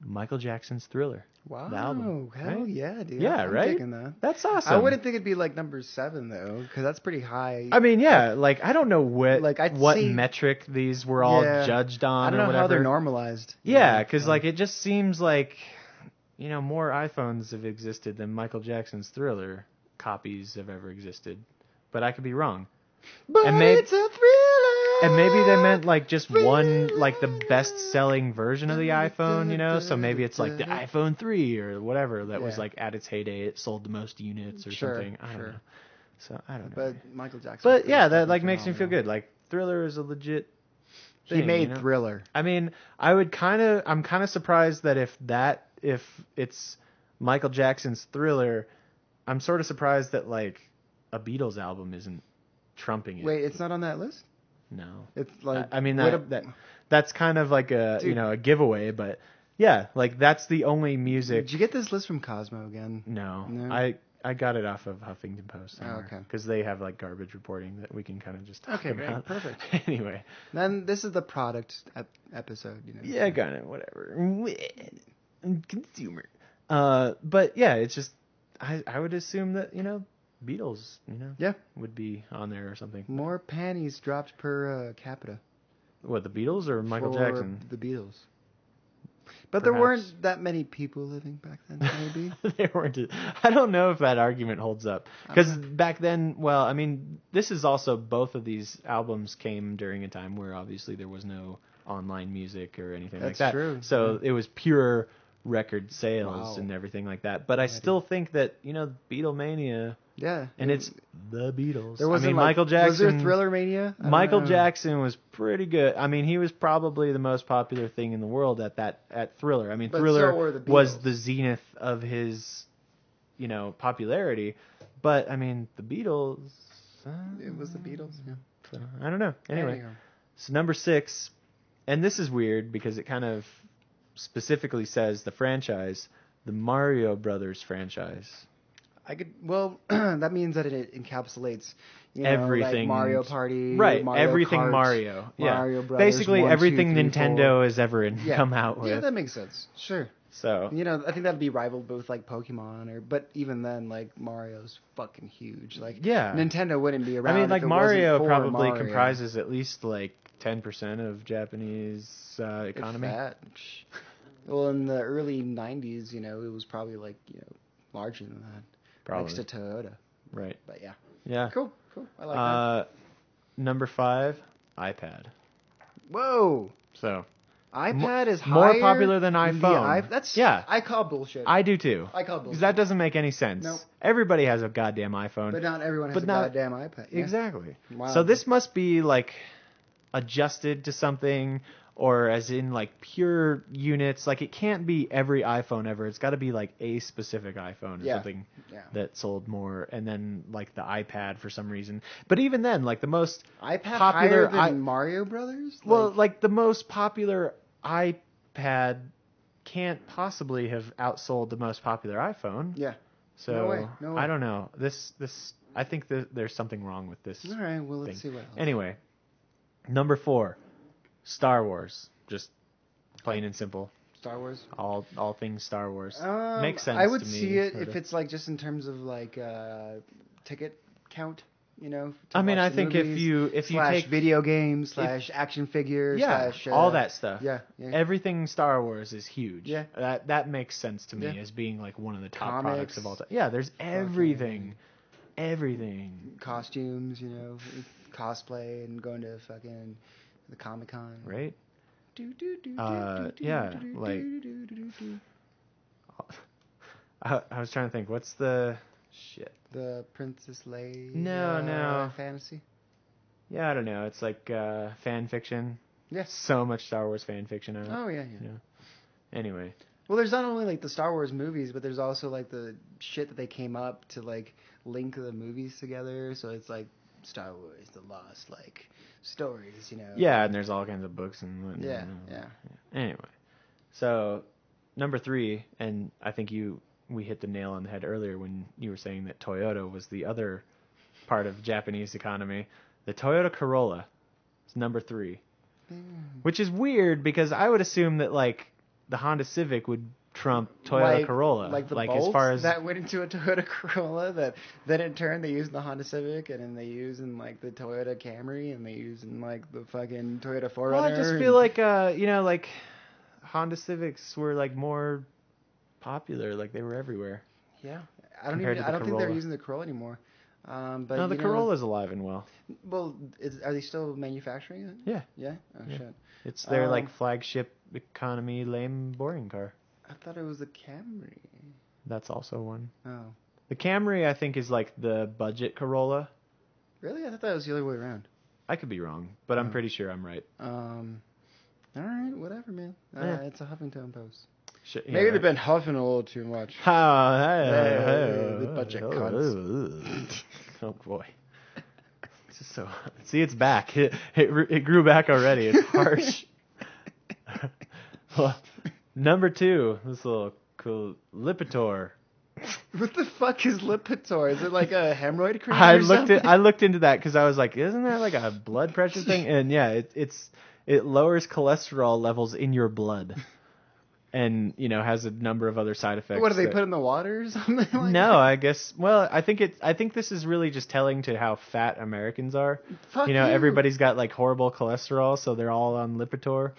Michael Jackson's Thriller. Wow. The album. Hell right? yeah, dude. Yeah, I'm right? taking that. That's awesome. I wouldn't think it'd be like number 7 though, because that's pretty high. I mean, yeah, like I don't know what metric these were all judged on. I don't know or whatever. How they're normalized. Yeah, because like it just seems like more iPhones have existed than Michael Jackson's Thriller copies have ever existed. but I could be wrong. But And it's a thriller. And maybe they meant like just one, like the best-selling version of the iPhone, you know? So maybe it's like the iPhone 3 or whatever that was like at its heyday. It sold the most units or something. I don't know. So I don't know. But Michael Jackson. But yeah, that like makes me feel good. Like Thriller is a legit thing. He made Thriller. I mean, I'm kind of surprised that if it's Michael Jackson's Thriller, I'm sort of surprised that like a Beatles album isn't trumping it. Wait, it's not on that list? No. It's like I mean that's kind of like a giveaway, but yeah, like that's the only music. Did you get this list from Cosmo again? No. I got it off of Huffington Post. Oh, okay. Because they have like garbage reporting that we can kind of just talk about. Perfect. Anyway. Then this is the product episode, you know. Yeah, kind of whatever. Consumer. But yeah, it's just I would assume that, you know, Beatles, you know, would be on there or something. More panties dropped per capita. What, the Beatles or Michael Jackson? The Beatles. But there weren't that many people living back then, maybe. There weren't. I don't know if that argument holds up. Because back then, well, I mean, this is also, both of these albums came during a time where obviously there was no online music or anything like that. That's true. So it was pure record sales and everything like that. But I still think that, you know, Beatlemania... Yeah. And it's the Beatles. There wasn't Michael Jackson... Was there Thriller Mania? Michael Jackson was pretty good. I mean, he was probably the most popular thing in the world at Thriller. I mean, Thriller was the zenith of his, you know, popularity. But, I mean, the Beatles... it was the Beatles, yeah. So, I don't know. Anyway, so number 6, and this is weird because it kind of specifically says the franchise, the Mario Brothers franchise. That means that it encapsulates, you know, everything, like Mario Party, right? Mario everything Kart, Mario, Mario Brothers, basically 1, everything 2, 3, Nintendo 4. has ever come out with. Yeah, that makes sense. Sure. So you know, I think that'd be rivaled with like Pokemon, but even then, like Mario's fucking huge. Like Nintendo wouldn't be around. I mean, like if it Mario wasn't for probably Mario. comprises at least like 10% of Japanese economy. If that. Well, in the early '90s, you know, it was probably like, you know, larger than that. Probably. Next to Toyota. Right. But yeah. Yeah. Cool. I like that. Number 5, iPad. Whoa. So. iPad is more popular than iPhone. I call bullshit. I do too. I call bullshit. Because that doesn't make any sense. Nope. Everybody has a goddamn iPhone. But not everyone has a goddamn iPad. Yeah. Exactly. Wow. So this must be like adjusted to something, or as in like pure units. Like it can't be every iPhone ever. It's got to be like a specific iPhone or something that sold more, and then like the iPad for some reason. But even then, like the most iPad popular higher than Mario Brothers. Well, like the most popular iPad can't possibly have outsold the most popular iPhone. Yeah. So no way. I don't know. This I think there's something wrong with this. All right. Well, let's see what else. Anyway, number 4, Star Wars. Just plain and simple. Star Wars. All things Star Wars. Makes sense. I would to me, see it if it's like just in terms of like ticket count. You know. I mean, I think if you take video games / action figures / all that stuff. Yeah. Everything Star Wars is huge. Yeah. That makes sense to me as being like one of the top products of all time. Yeah, there's everything. Everything. Costumes, you know, cosplay and going to fucking the Comic-Con. Right? I was trying to think, what's the shit? The Princess Leia No. fantasy? Yeah, I don't know. It's like fan fiction. Yes. So much Star Wars fan fiction out. Oh, yeah. You know? Anyway. Well, there's not only like the Star Wars movies, but there's also like the shit that they came up to like link the movies together. So it's like Star Wars, the Lost, like stories, you know. Yeah, and there's all kinds of books and whatnot. Yeah. Anyway, so number 3, and I think we hit the nail on the head earlier when you were saying that Toyota was the other part of Japanese economy. The Toyota Corolla is number 3, which is weird because I would assume that like the Honda Civic would trump Toyota Corolla. Like the bolts as far as that went into a Toyota Corolla that then in turn they use in the Honda Civic, and then they use in like the Toyota Camry, and they use in like the fucking Toyota 4Runner. Well, I just feel like you know, like Honda Civics were like more popular, like they were everywhere. Yeah. I don't think they're using the Corolla anymore. But No, the you know, Corolla's alive and well. well, are they still manufacturing it? Yeah. Yeah. Oh Yeah. shit. It's their like Um, flagship economy lame boring car. I thought it was the Camry. That's also one. Oh, The Camry, I think, is like the budget Corolla. really? I thought that was the other way around. I could be wrong, but I'm Oh. pretty sure I'm right. All right, whatever, man. Yeah. It's a Huffington Post. Yeah, Maybe right. they've been huffing a little too much. The budget cunts. Oh boy. It's just so. See, it's back. It grew back already. It's harsh. Well, number 2, this little cool Lipitor. What the fuck is Lipitor? Is it like a hemorrhoid cream? I or something? looked into that because I was like, isn't that like a blood pressure thing? And yeah, it lowers cholesterol levels in your blood, and has a number of other side effects. What do they put in the water or something? Like No, that? I guess. Well, I think this is really just telling to how fat Americans are. Fuck you. Everybody's got like horrible cholesterol, so they're all on Lipitor.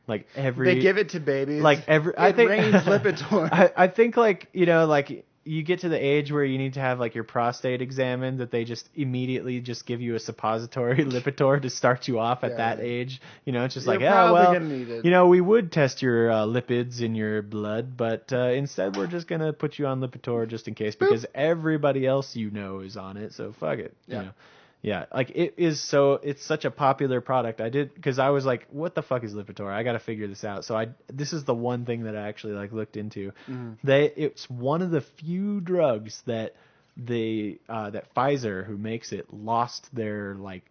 Like They give it to babies. Like every. I It think rains Lipitor. I think like like you get to the age where you need to have like your prostate examined, that they just immediately just give you a suppository Lipitor to start you off at that age. It's just like, You're yeah, probably well, gonna need it. we would test your lipids in your blood, but instead we're just gonna put you on Lipitor just in case, because everybody else is on it, so fuck it. Yeah. Yeah, like it's such a popular product. Because I was like, what the fuck is Lipitor? I got to figure this out. So this is the one thing that I actually like looked into. Mm-hmm. It's one of the few drugs that that Pfizer, who makes it, lost their like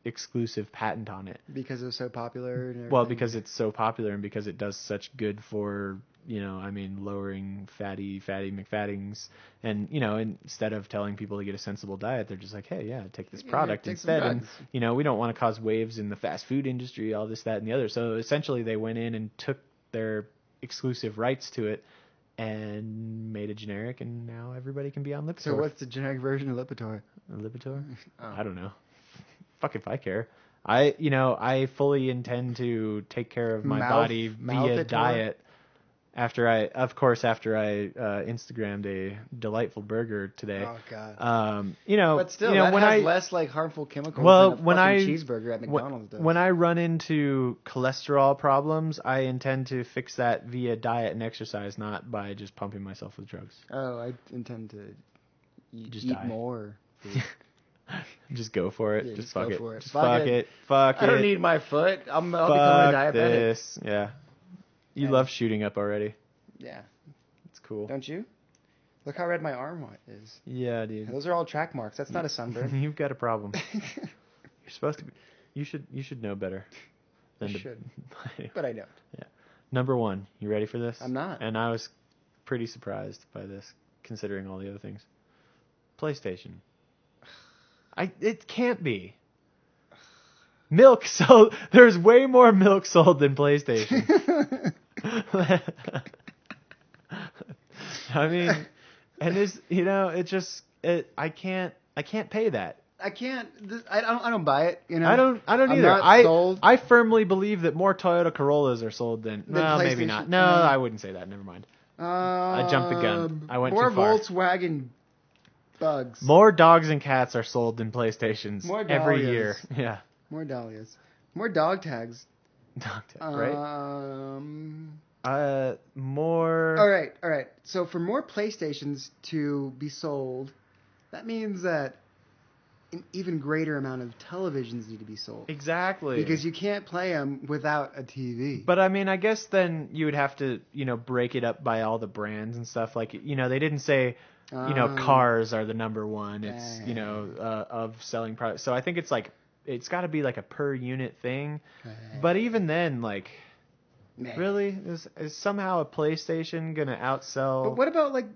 exclusive patent on it. Because it was so popular. And Well, because it's so popular and because it does such good for lowering fatty McFattings, and instead of telling people to get a sensible diet, they're just like, hey, take this product take some instead, and drugs. we don't want to cause waves in the fast food industry, all this, that, and the other. So essentially, they went in and took their exclusive rights to it and made a generic, and now everybody can be on Lipitor. So what's the generic version of Lipitor? Lipitor? Oh. I don't know. Fuck if I care. I fully intend to take care of my body via diet. After I Instagrammed a delightful burger today. Oh god. But still, that when has I less like harmful chemicals than a when fucking cheeseburger at McDonald's does. When I run into cholesterol problems, I intend to fix that via diet and exercise, not by just pumping myself with drugs. Oh, I intend to Just eat die. more. Just go for it. Yeah, just go fuck it. for it. Just Fuck fuck it. it. Fuck it. I don't need my foot. I'll become a Fuck diabetic. this. Yeah. You And- love shooting up already. Yeah. It's cool. Don't you? Look how red my arm is. Yeah, dude. Those are all track marks. That's not a sunburn. You've got a problem. You're supposed to be. You should know better. I should. But I don't. Yeah. Number 1. You ready for this? I'm not. And I was pretty surprised by this, considering all the other things. PlayStation. It can't be. Milk sold. There's way more milk sold than PlayStation. I mean, and I can't pay that. I can't. I don't buy it. I don't I'm either. not sold. I firmly believe that more Toyota Corollas are sold than well, maybe PlayStation. not. No, I wouldn't say that. Never mind. I jumped the gun. I went more too far. Volkswagen bugs. More dogs and cats are sold than PlayStations More every dahlias. year. Yeah. More dahlias. More dog tags. Dog tag, right? More. All right. So for more PlayStations to be sold, that means that an even greater amount of televisions need to be sold. Exactly. Because you can't play them without a TV. But I mean, I guess then you would have to, break it up by all the brands and stuff. Like, they didn't say, cars are the number one. It's, of selling products. So I think it's like, it's got to be like a per unit thing. But even then, like, really? Is somehow a PlayStation going to outsell? But what about like,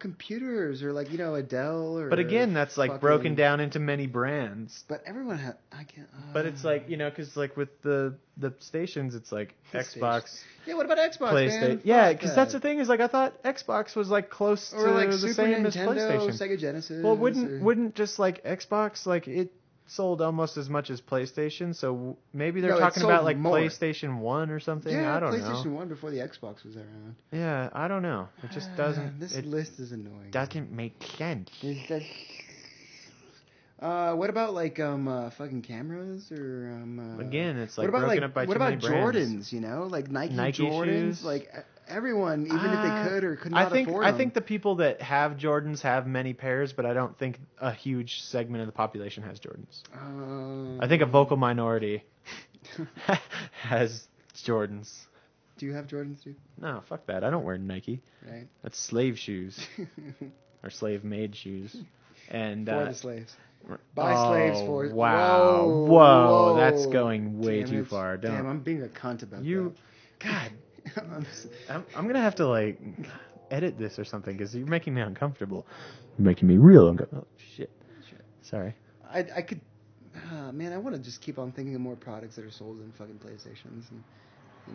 computers or like, a Dell or... But again, that's like fucking... broken down into many brands. But everyone has... I can't... But it's like, because like with the stations, it's like Xbox... Yeah, what about Xbox, PlayStation? man? Yeah, Fuck because that. that's the thing is like I thought Xbox was like close or to like the Super same Nintendo, as PlayStation. Sega Genesis. Well, wouldn't just like Xbox, like it sold almost as much as PlayStation, so maybe they're No, it talking sold about like more. PlayStation 1 or something. Yeah, I don't PlayStation know. 1 before the Xbox was around. Yeah, I don't know. It just doesn't. This it list is annoying. doesn't make sense. What about like fucking cameras or Again, it's like what about broken like up by what too many about brands. Jordans? You know, like Nike Jordans. Shoes. Like everyone, even if they could or could I not think afford I them. think the people that have Jordans have many pairs, but I don't think a huge segment of the population has Jordans. I think a vocal minority has Jordans. Do you have Jordans, dude? No, fuck that. I don't wear Nike. Right. That's slave shoes or slave-made shoes. And For the slaves. By slaves for. Wow, Whoa, that's going way too it. far. Don't. Damn, I'm being a cunt about You, that. God, I'm gonna have to like edit this or something because you're making me uncomfortable. You're making me real uncomfortable. Oh shit. Sorry. I could. Man, I want to just keep on thinking of more products that are sold in fucking PlayStations and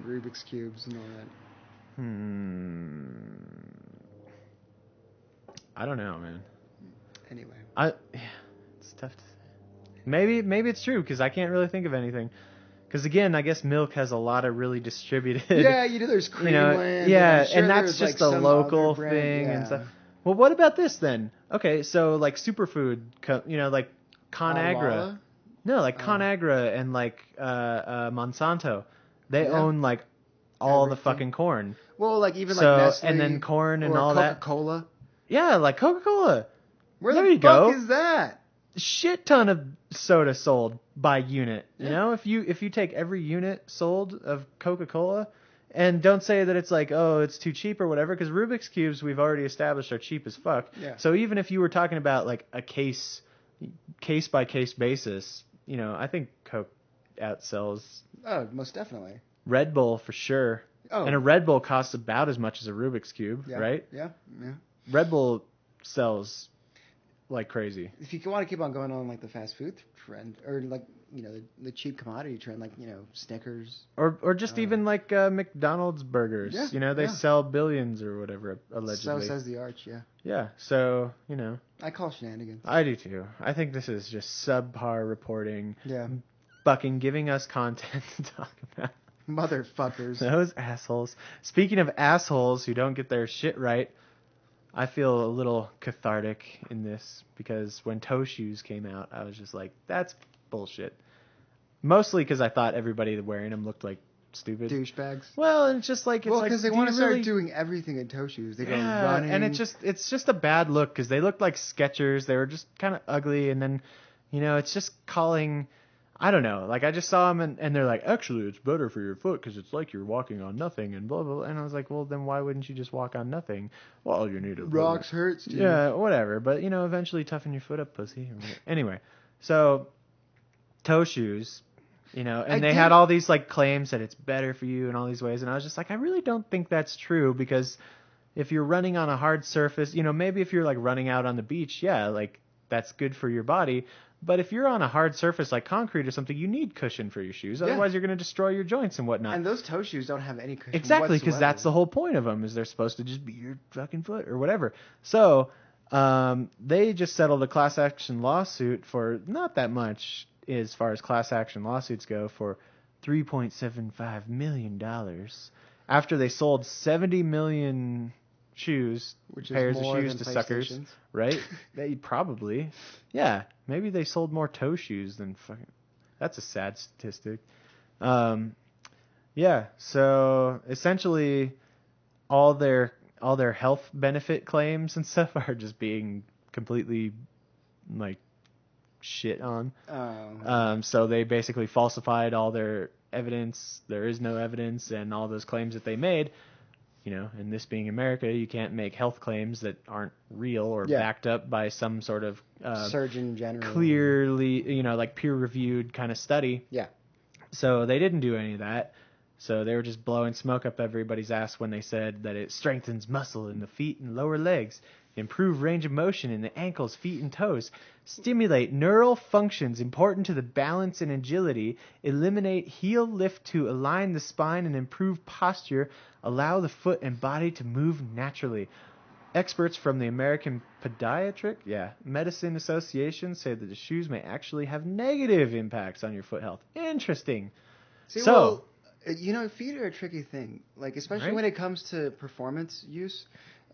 Rubik's cubes and all that. I don't know, man. Anyway. It's tough to say. Maybe it's true because I can't really think of anything. Because again, I guess milk has a lot of really distributed. Yeah, there's Creamland. Yeah, and that's just a local thing and stuff. Well, what about this then? Okay, so like superfood, like ConAgra. No, like ConAgra and like Monsanto, they own like all the fucking corn. Well, like even like Nestle and then corn and or all Coca-Cola. that. Yeah, like Coca-Cola. Where there the you fuck go. is that? Shit ton of soda sold by unit. You know, if you take every unit sold of Coca-Cola, and don't say that it's like, oh, it's too cheap or whatever, because Rubik's cubes we've already established are cheap as fuck. Yeah. So even if you were talking about like a case by case basis, I think Coke outsells. Oh, most definitely. Red Bull for sure. Oh. And a Red Bull costs about as much as a Rubik's cube, right? Yeah. Red Bull sells like crazy. If you want to keep on going on like the fast food trend, or like the cheap commodity trend, like Snickers, or just even like McDonald's burgers. Yeah, they sell billions or whatever allegedly. So says the arch. Yeah. Yeah. So I call shenanigans. I do too. I think this is just subpar reporting. Yeah. Fucking giving us content to talk about. Motherfuckers. Those assholes. Speaking of assholes who don't get their shit right, I feel a little cathartic in this because when toe shoes came out, I was just like, that's bullshit. Mostly because I thought everybody wearing them looked like stupid douchebags. Well, and it's just like because they want to start doing everything in toe shoes. They go running, and it's just a bad look because they looked like Skechers. They were just kind of ugly, and then it's just calling. I don't know. Like I just saw them, and they're like, actually, it's better for your foot because it's like you're walking on nothing, and blah blah. Blah. And I was like, well, then why wouldn't you just walk on nothing? Well, you need a rocks hurts. Dude. Yeah, whatever. But eventually toughen your foot up, pussy. Anyway, so toe shoes. And they had all these like claims that it's better for you in all these ways, and I was just like, I really don't think that's true because if you're running on a hard surface, maybe if you're like running out on the beach, yeah, like that's good for your body. But if you're on a hard surface like concrete or something, you need cushion for your shoes. Otherwise, you're going to destroy your joints and whatnot. And those toe shoes don't have any cushion. Exactly, because that's the whole point of them is they're supposed to just be your fucking foot or whatever. So they just settled a class action lawsuit for not that much as far as class action lawsuits go for $3.75 million after they sold 70 million shoes, pairs of shoes to suckers, right? They probably, yeah, maybe they sold more toe shoes than fucking. That's a sad statistic. Yeah, so essentially, all their health benefit claims and stuff are just being completely like shit on. So they basically falsified all their evidence. There is no evidence, and all those claims that they made. And this being America, you can't make health claims that aren't real or backed up by some sort of Surgeon General, clearly, like peer-reviewed kind of study. Yeah. So they didn't do any of that. So they were just blowing smoke up everybody's ass when they said that it strengthens muscle in the feet and lower legs, improve range of motion in the ankles, feet, and toes, stimulate neural functions important to the balance and agility, eliminate heel lift to align the spine and improve posture, allow the foot and body to move naturally. Experts from the American Medicine Association say that the shoes may actually have negative impacts on your foot health. Interesting. See, so, feet are a tricky thing, like especially when it comes to performance use,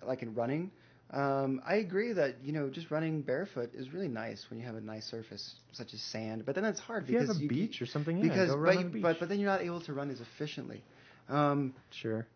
like in running. I agree that just running barefoot is really nice when you have a nice surface such as sand. But then it's hard If you because have a beach or something, yeah, because go run on the beach. but then you're not able to run as efficiently. Um, Sure.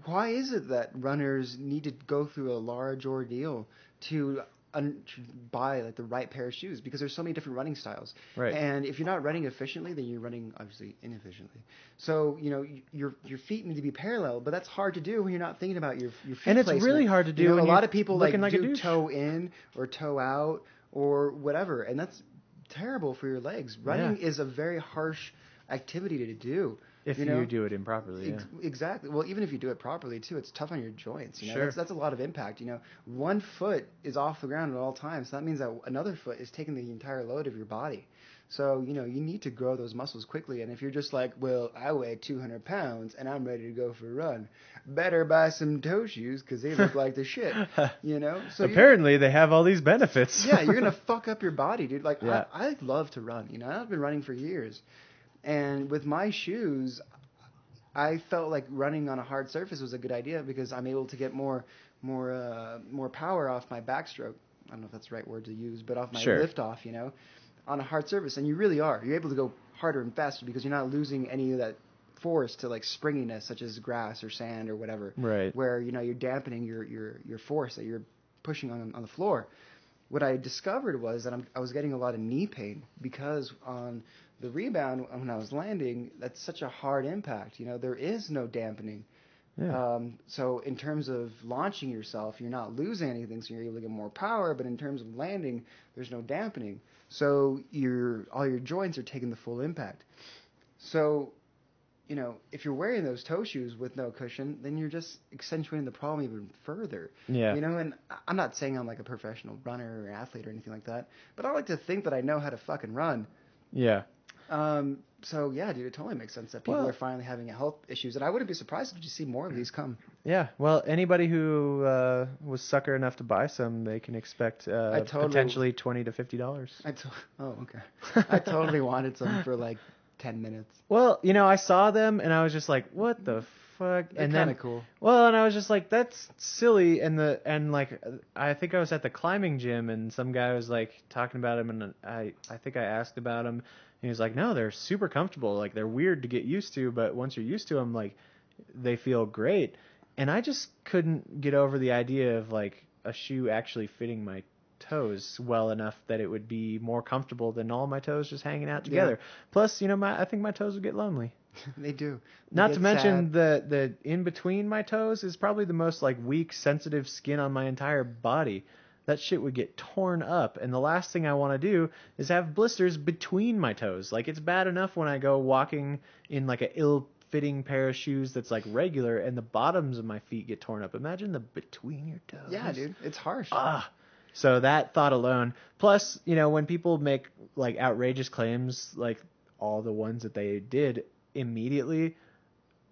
Why is it that runners need to go through a large ordeal to to buy like the right pair of shoes? Because there's so many different running styles. Right. And if you're not running efficiently, then you're running obviously inefficiently. So your feet need to be parallel, but that's hard to do when you're not thinking about your feet And it's placement. really hard to do A when lot you're of people looking like a do douche. toe in or toe out or whatever, and that's terrible for your legs. Running is a very harsh activity to do. If you do it improperly, yeah. Exactly. Well, even if you do it properly too, it's tough on your joints. Sure. That's a lot of impact. One foot is off the ground at all times. So that means that another foot is taking the entire load of your body. So you need to grow those muscles quickly. And if you're just like, well, I weigh 200 pounds and I'm ready to go for a run, better buy some toe shoes because they look like the shit. So apparently they have all these benefits. Yeah, you're gonna fuck up your body, dude. Like Yeah. I love to run. I've been running for years. And with my shoes, I felt like running on a hard surface was a good idea because I'm able to get more power off my backstroke. I don't know if that's the right word to use, but off my lift off, on a hard surface. And you really are. You're able to go harder and faster because you're not losing any of that force to like springiness, such as grass or sand or whatever. Right. Where you're dampening your force that you're pushing on the floor. What I discovered was that I was getting a lot of knee pain because on the rebound when I was landing, that's such a hard impact. There is no dampening. Yeah. So in terms of launching yourself, you're not losing anything, so you're able to get more power. But in terms of landing, there's no dampening. So all your joints are taking the full impact. So, if you're wearing those toe shoes with no cushion, then you're just accentuating the problem even further. Yeah. And I'm not saying I'm like a professional runner or athlete or anything like that, but I like to think that I know how to fucking run. Yeah. So yeah, dude, it totally makes sense that people are finally having health issues, and I wouldn't be surprised if you see more of these come. Yeah. Well, anybody who was sucker enough to buy some, they can expect potentially $20 to $50. Oh, okay. I totally wanted some for like 10 minutes. Well, I saw them and I was just like, what the fuck? They're kind of cool. Well, and I was just like, that's silly. And I think I was at the climbing gym and some guy was like talking about him, and I think I asked about him. And he was like, no, they're super comfortable. Like, they're weird to get used to, but once you're used to them, like, they feel great. And I just couldn't get over the idea of like a shoe actually fitting my toes well enough that it would be more comfortable than all my toes just hanging out together. Yeah. Plus, I think my toes would get lonely. They do. Not to mention the in between my toes is probably the most like weak, sensitive skin on my entire body. That shit would get torn up, and the last thing I want to do is have blisters between my toes. Like, it's bad enough when I go walking in like a ill-fitting pair of shoes that's like regular, and the bottoms of my feet get torn up. Imagine the between your toes. Yeah, dude, it's harsh. So that thought alone. Plus, when people make like outrageous claims, like all the ones that they did immediately,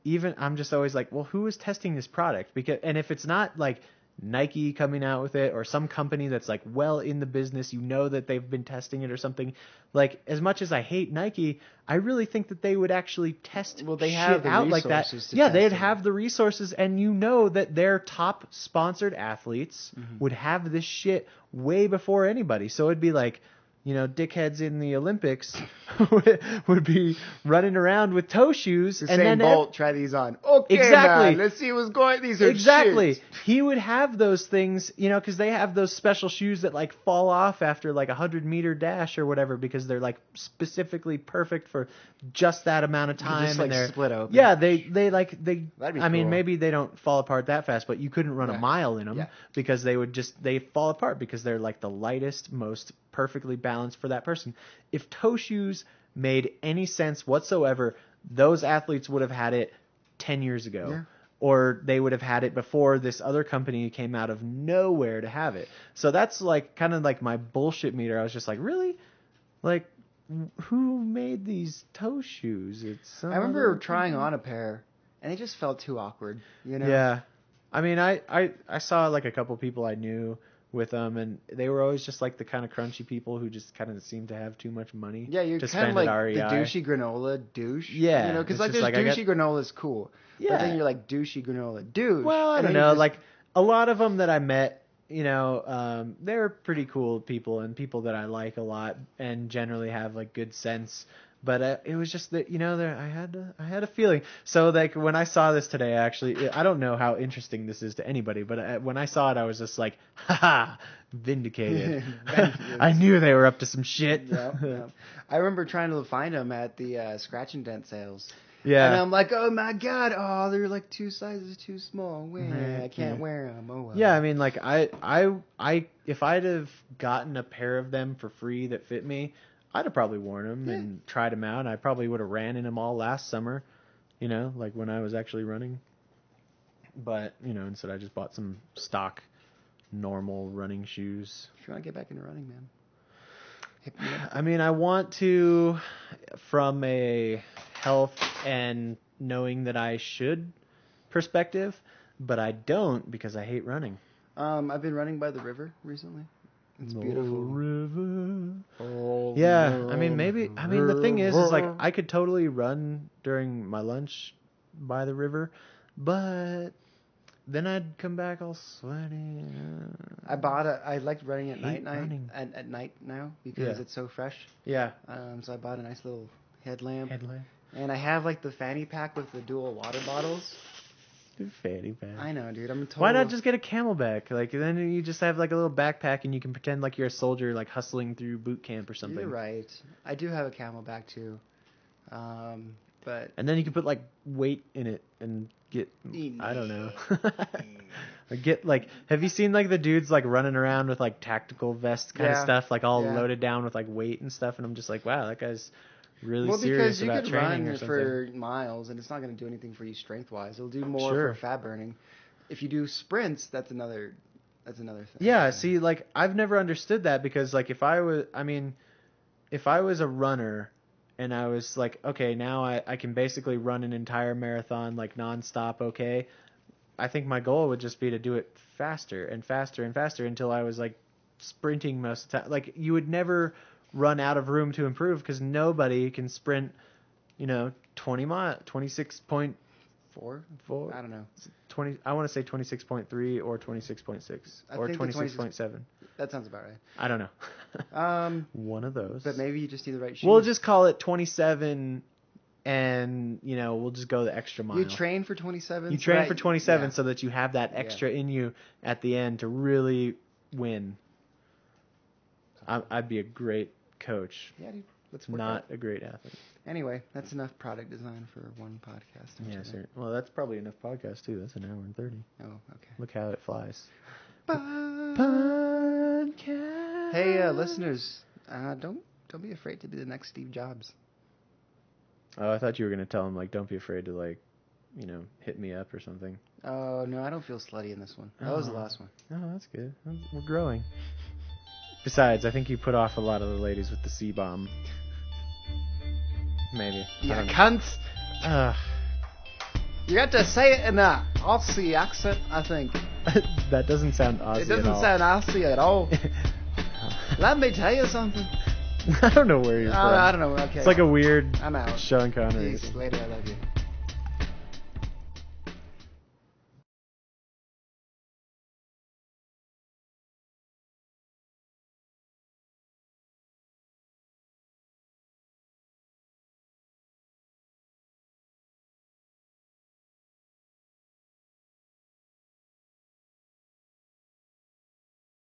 even I'm just always like, well, who is testing this product? And if it's not like Nike coming out with it or some company that's like well in the business, that they've been testing it or something. Like, as much as I hate Nike, I really think that they would actually test they have the out like that. Yeah, they'd have the resources, and that their top sponsored athletes would have this shit way before anybody. So it'd be like, dickheads in the Olympics would be running around with toe shoes. Usain Bolt, try these on. Okay, exactly. Man, let's see what's going. These are exactly. shits. He would have those things, because they have those special shoes that like fall off after like 100-meter dash or whatever, because they're like specifically perfect for just that amount of time. Just, and they're split open. Yeah, they. I mean, cool. maybe they don't fall apart that fast, but you couldn't run a mile in them because they fall apart because they're like the lightest, most perfectly balanced for that person. If toe shoes made any sense whatsoever, those athletes would have had it 10 years ago. Yeah. Or they would have had it before this other company came out of nowhere to have it. So that's like kind of like my bullshit meter. I was just like, really? Like, who made these toe shoes? I remember trying on a pair, and they just felt too awkward. Yeah. I mean, I saw like a couple people I knew with them, and they were always just like the kind of crunchy people who just kind of seem to have too much money. Yeah, you're to kind of spend like at REI. the douchey granola douche. Yeah, because like there's douchey granola is cool. Yeah. But then you're like douchey granola douche. Well, I don't know. Like, a lot of them that I met, they're pretty cool people and people that I like a lot and generally have like good sense. But it was just that I had a feeling. So like when I saw this today, actually, I don't know how interesting this is to anybody, but when I saw it, I was just like, haha, vindicated. I knew they were up to some shit. Yep. I remember trying to find them at the scratch and dent sales. Yeah. And I'm like, oh my god, they're like 2 sizes too small. I can't wear them. Oh well. Yeah, I mean, like I if I'd have gotten a pair of them for free that fit me, I'd have probably worn them and tried them out. I probably would have ran in them all last summer, like when I was actually running. But, instead I just bought some stock, normal running shoes. If you want to get back into running, man. Hit me up. I mean, I want to, from a health and knowing that I should perspective, but I don't because I hate running. I've been running by the river recently. It's beautiful. River. Yeah, I mean, the thing is like, I could totally run during my lunch by the river, but then I'd come back all sweaty. I like running at night now because Yeah. it's so fresh. Yeah. So I bought a nice little headlamp. And I have like the fanny pack with the dual water bottles. Fanny pack. I know, dude. I'm a total... Why not just get a Camelback? Like, then you just have like a little backpack and you can pretend like you're a soldier, like hustling through boot camp or something. You're right. I do have a Camelback too. But... And then you can put like weight in it and get, I don't know. Or get like, have you seen like the dudes like running around with like tactical vest kind of stuff, like all loaded down with like weight and stuff? And I'm just like, wow, that guy's really serious about training or something. Well, because you could run for miles and it's not going to do anything for you strength-wise. It'll do more for fat burning. If you do sprints, that's another thing. Yeah, see, like I've never understood that because like if I was a runner and I was like, okay, now I can basically run an entire marathon like nonstop, okay, I think my goal would just be to do it faster and faster and faster until I was like sprinting most of the time. Like you would never run out of room to improve because nobody can sprint, 20 miles, 26.4. I don't know. 20. I want to say 26.3 or 26.6 or 26.7. That sounds about right. I don't know. One of those. But maybe you just need the right shoes. We'll just call it 27, and we'll just go the extra mile. You train for 27. You train for 27 so that you have that extra in you at the end to really win. I'd be a great coach. Yeah, dude. Let's work Not a great athlete. Anyway, that's enough product design for one podcast. Yeah, sir. Well, that's probably enough podcast too. That's an hour and 30. Oh, okay. Look how it flies. Podcast. Hey, listeners, don't be afraid to be the next Steve Jobs. Oh, I thought you were gonna tell him like, don't be afraid to like, hit me up or something. Oh no, I don't feel slutty in this one. That was the last one. Oh, that's good. We're growing. Besides, I think you put off a lot of the ladies with the C-bomb. Maybe. Yeah, cunts. You got to say it in a Aussie accent, I think. That doesn't sound Aussie It doesn't sound Aussie at all. Let me tell you something. I don't know where you're from. I don't know. Okay. It's like a weird I'm out. Sean Connery. Peace. Later, I love you.